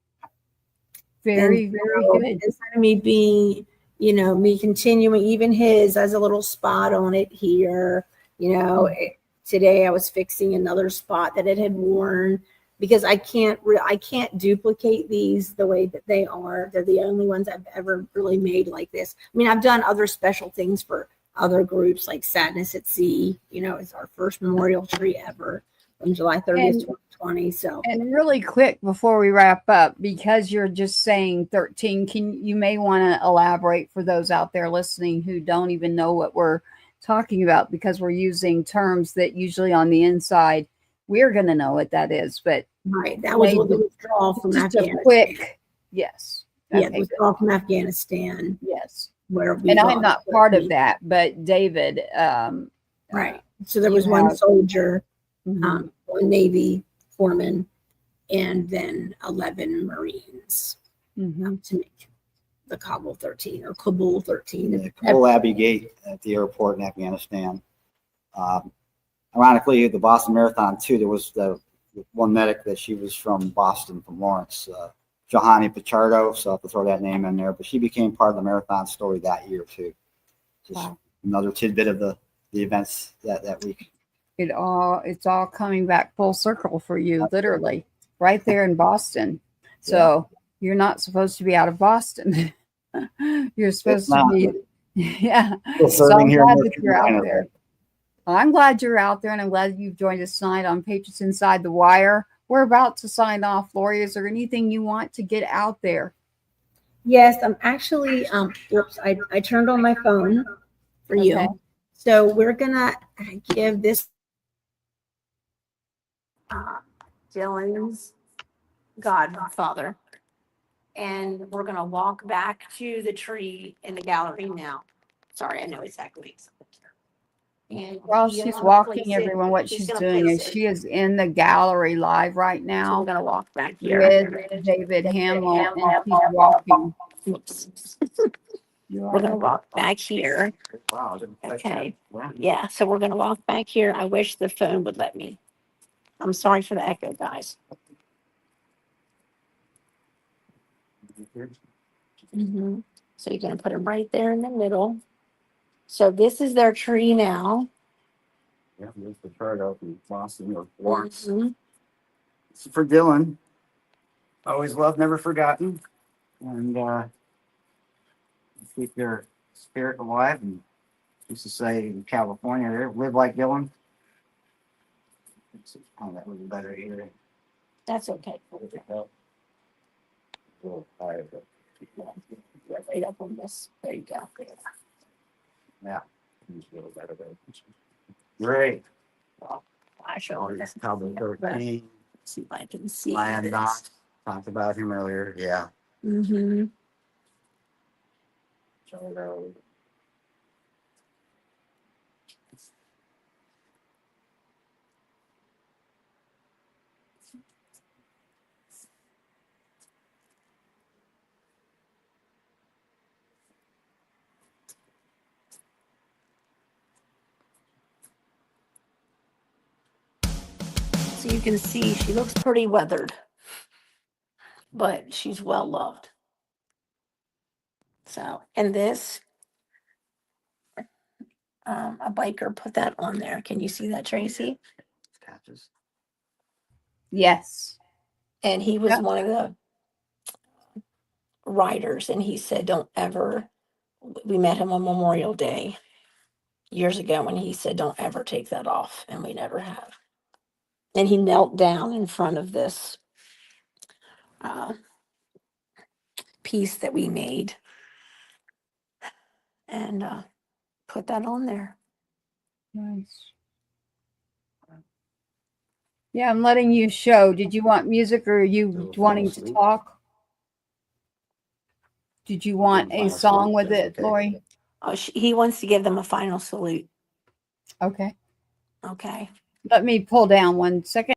Very, very good. Instead of me being, me continuing, even his as a little spot on it here, today I was fixing another spot that it had worn because I can't duplicate these the way that they are. They're the only ones I've ever really made like this. I mean, I've done other special things for other groups like Sadness at Sea. It's our first memorial tree ever from July 30th, 20. So And really quick before we wrap up, because you're just saying 13, you may want to elaborate for those out there listening who don't even know what we're talking about, because we're using terms that usually on the inside we're going to know what that is. But right, that was what the withdrawal from just Afghanistan. a quick, yes. Yeah, Okay, withdrawal from Afghanistan. yes. Where we And I'm lost not part of that, but David. Right. So there you was one have- soldier, Mhm. one Navy foreman, and then 11 Marines Mhm. to make the Kabul 13 or Kabul 13. The Kabul Abbey Gate at the airport in Afghanistan. Ironically, the Boston Marathon too. There was the one medic that she was from Boston, from Lawrence, Johanny Pichardo. So I have to throw that name in there. But she became part of the marathon story that year too. Just another tidbit of the events that week. It's all coming back full circle for you, literally, right there in Boston. So you're not supposed to be out of Boston. You're supposed to be, yeah. So I'm here glad in that you're out there. I'm glad you're out there, and I'm glad you've joined us tonight on Patriots Inside the Wire. We're about to sign off. Lori, is there anything you want to get out there? Yes, I'm actually, whoops, I turned on my phone for you. So we're going to give this Dylan's godfather. And we're going to walk back to the tree in the gallery now. Sorry, I know exactly. And While she's walking, everyone, what she's doing is she is in the gallery live right So now. we're going to walk back here. With David Hamel, and she's walking. Oops. We're going to walk back here. Wow. Okay. Yeah, so we're going to walk back here. I wish the phone would let me. I'm sorry for the echo, guys. So you're going to put them right there in the middle. So this is their tree now. Yeah, there's the chart out in Boston or Lawrence. This is for Dylan. Always loved, never forgotten. And keep their spirit alive. And used to say in California, there, live like Dylan. Oh, that was better here. That's okay. Right up on this. There you go. Yeah. Great. I show this. Cowboy 13. See if I can see Lion this. Doc. Talked about him earlier. Yeah. So you can see she looks pretty weathered, but she's well loved. So, and this, a biker put that on there. Can you see that, Tracy? Patches. Yes. And he was one of the riders, and he said, don't ever, we met him on Memorial Day years ago, and he said, don't ever take that off. And we never have. And he knelt down in front of this piece that we made and put that on there. Nice. Yeah, I'm letting you show. Did you want music, or are you wanting to talk? Did you want a song with it, Lori? Oh, he wants to give them a final salute. Okay. Okay. Let me pull down 1 second.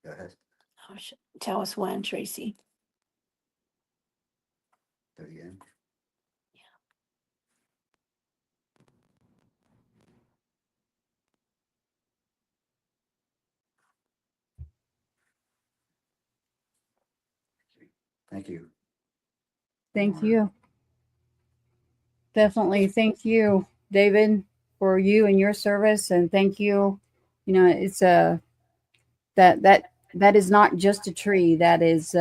Go ahead. Oh, tell us when, Tracy. Do it again. Thank you. Thank you. Definitely. Thank you, David, for you and your service. And thank you. You know, it's that is not just a tree. That is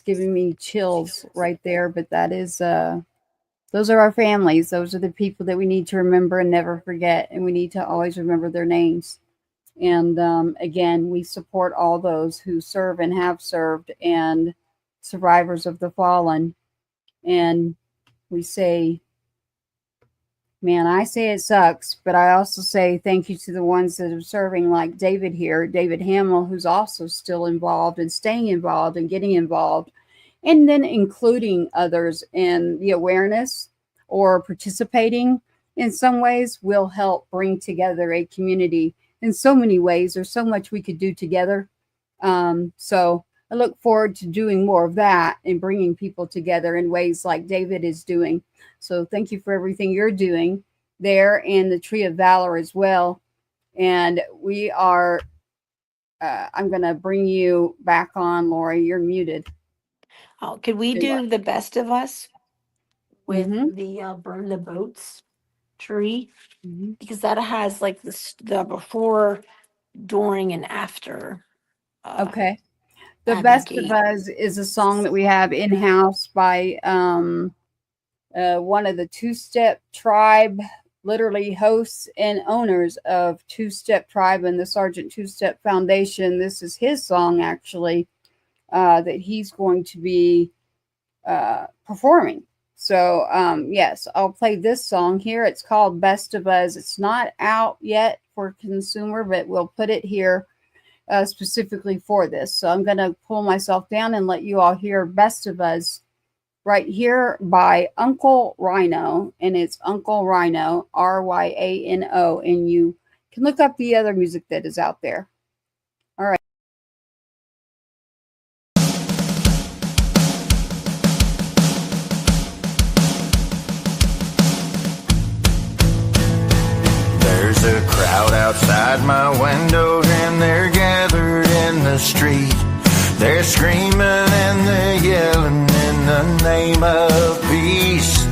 giving me chills right there. But that is those are our families. Those are the people that we need to remember and never forget. And we need to always remember their names. And again, we support all those who serve and have served and survivors of the fallen. And we say, man, I say it sucks, but I also say thank you to the ones that are serving, like David here, David Hamel, who's also still involved and staying involved and getting involved, and then including others in the awareness or participating in some ways will help bring together a community in so many ways. There's so much we could do together. So I look forward to doing more of that and bringing people together in ways like David is doing. So thank you for everything you're doing there, and the Tree of Valor as well. And we are, I'm going to bring you back on, Lori. You're muted. Oh, could we do the best of us with Mhm. the burn the boats tree? Mhm. Because that has like the before, during, and after. Okay. The Best of Us is a song that we have in-house by one of the Two-Step Tribe, literally hosts and owners of Two-Step Tribe and the Sergeant Two-Step Foundation. This is his song, actually, that he's going to be performing. So, yes, I'll play this song here. It's called Best of Us. It's not out yet for consumer, but we'll put it here specifically for this. So I'm going to pull myself down and let you all hear Best of Us right here by Uncle Rhino. And it's Uncle Rhino, Ryano. And you can look up the other music that is out there. All right. There's a crowd outside my window and they're gathered in the street. They're screaming and they're yelling in the name of peace.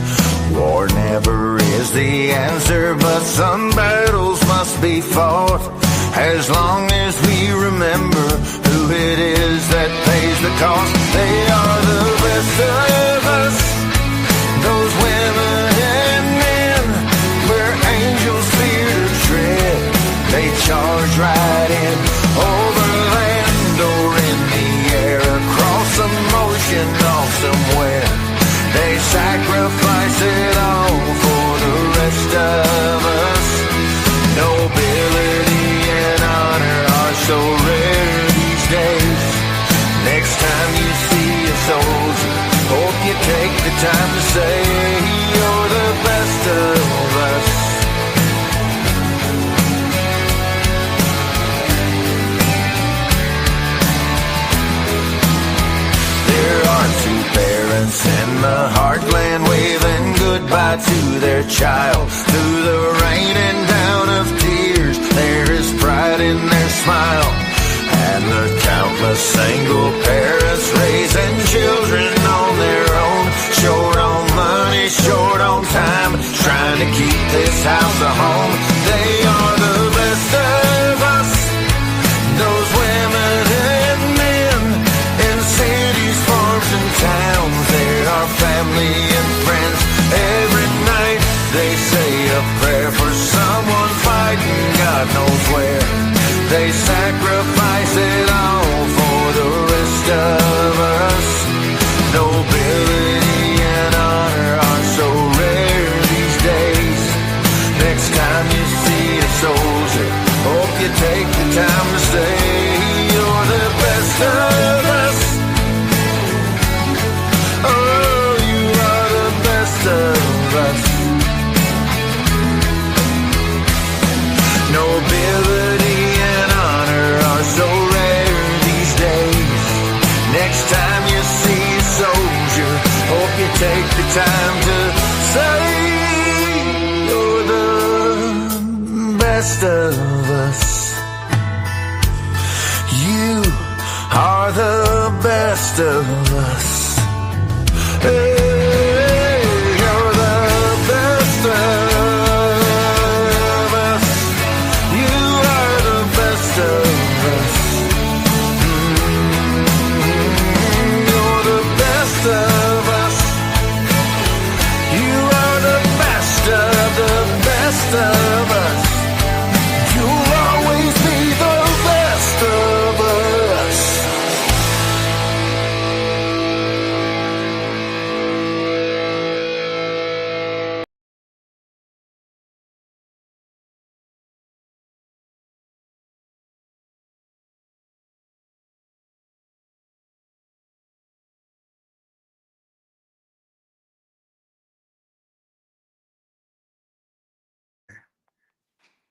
War never is the answer, but some battles must be fought. As long as we remember who it is that pays the cost. They are the best of us, those women and men, where angels fear to tread. They charge right in, over land or in the air, across the ocean or somewhere. They sacrifice it all for the rest of us. Nobility and honor are so rare these days. Next time you see a soldier, hope you take the time to say you're the best of us. There are two parents in the heartland waving goodbye to their child. Through the rain and down of tears, there is pride in their smile. And the countless single parents raising children on their own, short on money, short on time, trying to keep this house a home. They are the best of us, those women and men in cities, farms and towns. They are family and friends. Every night they say a prayer for someone fighting God knows where. They sacrifice it all for the rest of us. Nobility and honor are so rare these days. Next time you see a soldier, hope you take the time to say you're the best of us. Oh, you are the best of us. Nobility and honor are so rare these days. Next time you see a soldier, hope you take the time to say you're the best of us. You are the best of us. Hey, you're the best of us. You are the best of us. You're the best of us. You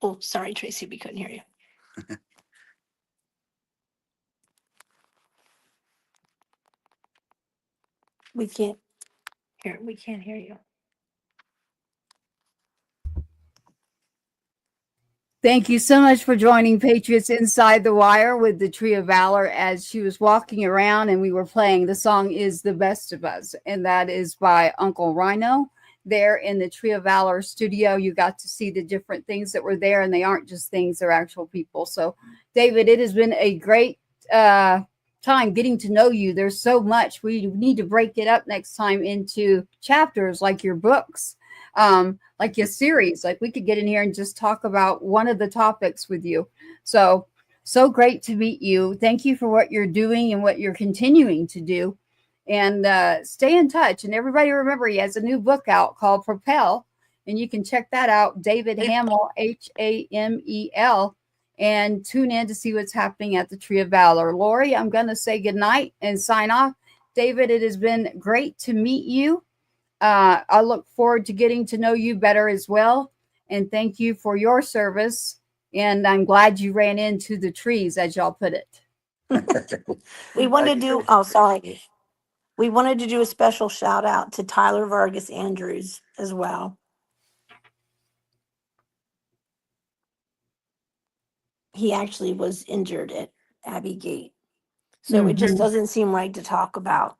Oh, sorry, Tracy, we couldn't hear you. We can't hear you. Thank you so much for joining Patriots Inside the Wire with the Tree of Valor. As she was walking around and we were playing, the song is The Best of Us, and that is by Uncle Rhino. There in the Tree of Valor studio, you got to see the different things that were there, and they aren't just things, they're actual people. So, David, it has been a great time getting to know you. There's so much. We need to break it up next time into chapters like your books. Like your series, like we could get in here and just talk about one of the topics with you. So great to meet you. Thank you for what you're doing and what you're continuing to do. And stay in touch. And everybody remember, he has a new book out called Propel. And you can check that out, David Hamel, Hamel. And tune in to see what's happening at the Tree of Valor. Lori, I'm going to say goodnight and sign off. David, it has been great to meet you. I look forward to getting to know you better as well. And thank you for your service. And I'm glad you ran into the trees, as y'all put it. We wanted to do, we wanted to do a special shout out to Tyler Vargas Andrews as well. He actually was injured at Abbey Gate. So it just doesn't seem right to talk about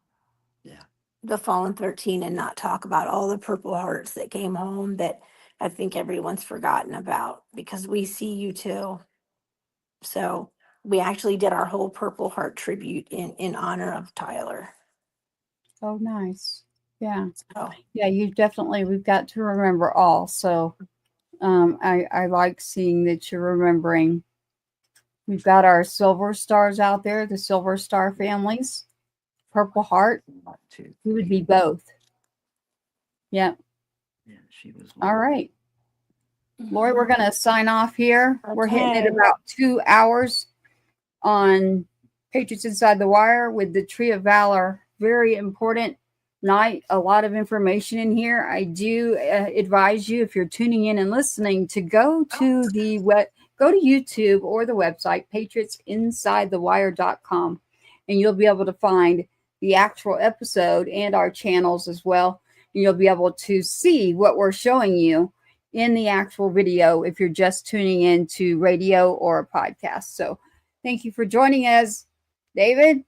the Fallen 13 and not talk about all the Purple Hearts that came home that I think everyone's forgotten about, because we see you too. So we actually did our whole Purple Heart tribute in honor of Tyler. Oh, nice. Yeah. So, Yeah, we've got to remember all. So I like seeing that you're remembering. We've got our Silver Stars out there, the Silver Star families. Purple Heart. We would be both. Yeah. She was. All right. Lori, we're going to sign off here. Okay. We're hitting it about 2 hours on Patriots Inside the Wire with the Tree of Valor. Very important night. A lot of information in here. I do advise you, if you're tuning in and listening, to go to YouTube or the website, patriotsinsidethewire.com, and you'll be able to find the actual episode and our channels as well. And you'll be able to see what we're showing you in the actual video if you're just tuning in to radio or a podcast. So thank you for joining us, David.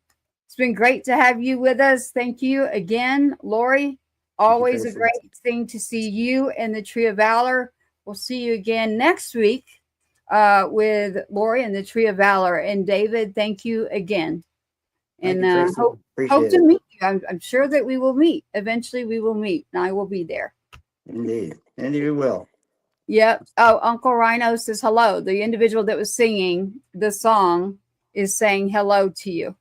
It's been great to have you with us. Thank you again, Lori. Always a great thing to see you and the Tree of Valor. We'll see you again next week with Lori and the Tree of Valor. And David, thank you again. And hope to meet you. I'm sure that we will meet. Eventually we will meet, and I will be there. Indeed. And you will. Yep. Oh, Uncle Rhino says hello. The individual that was singing the song is saying hello to you.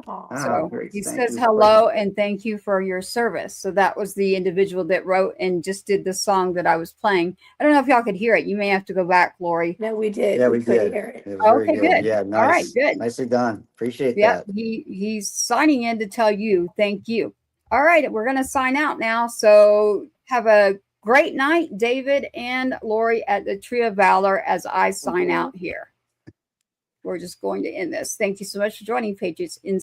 So he says hello and thank you for your service. So that was the individual that wrote and just did the song that I was playing. I don't know if y'all could hear it. You may have to go back, Lori. No, we did. Yeah, we did. Hear it. Okay, good. Yeah, nice. All right, good. Nicely done. Appreciate that. that. He's signing in to tell you thank you. All right, we're going to sign out now. So have a great night, David and Lori at the Tree of Valor, as I sign out here. We're just going to end this. Thank you so much for joining Patriots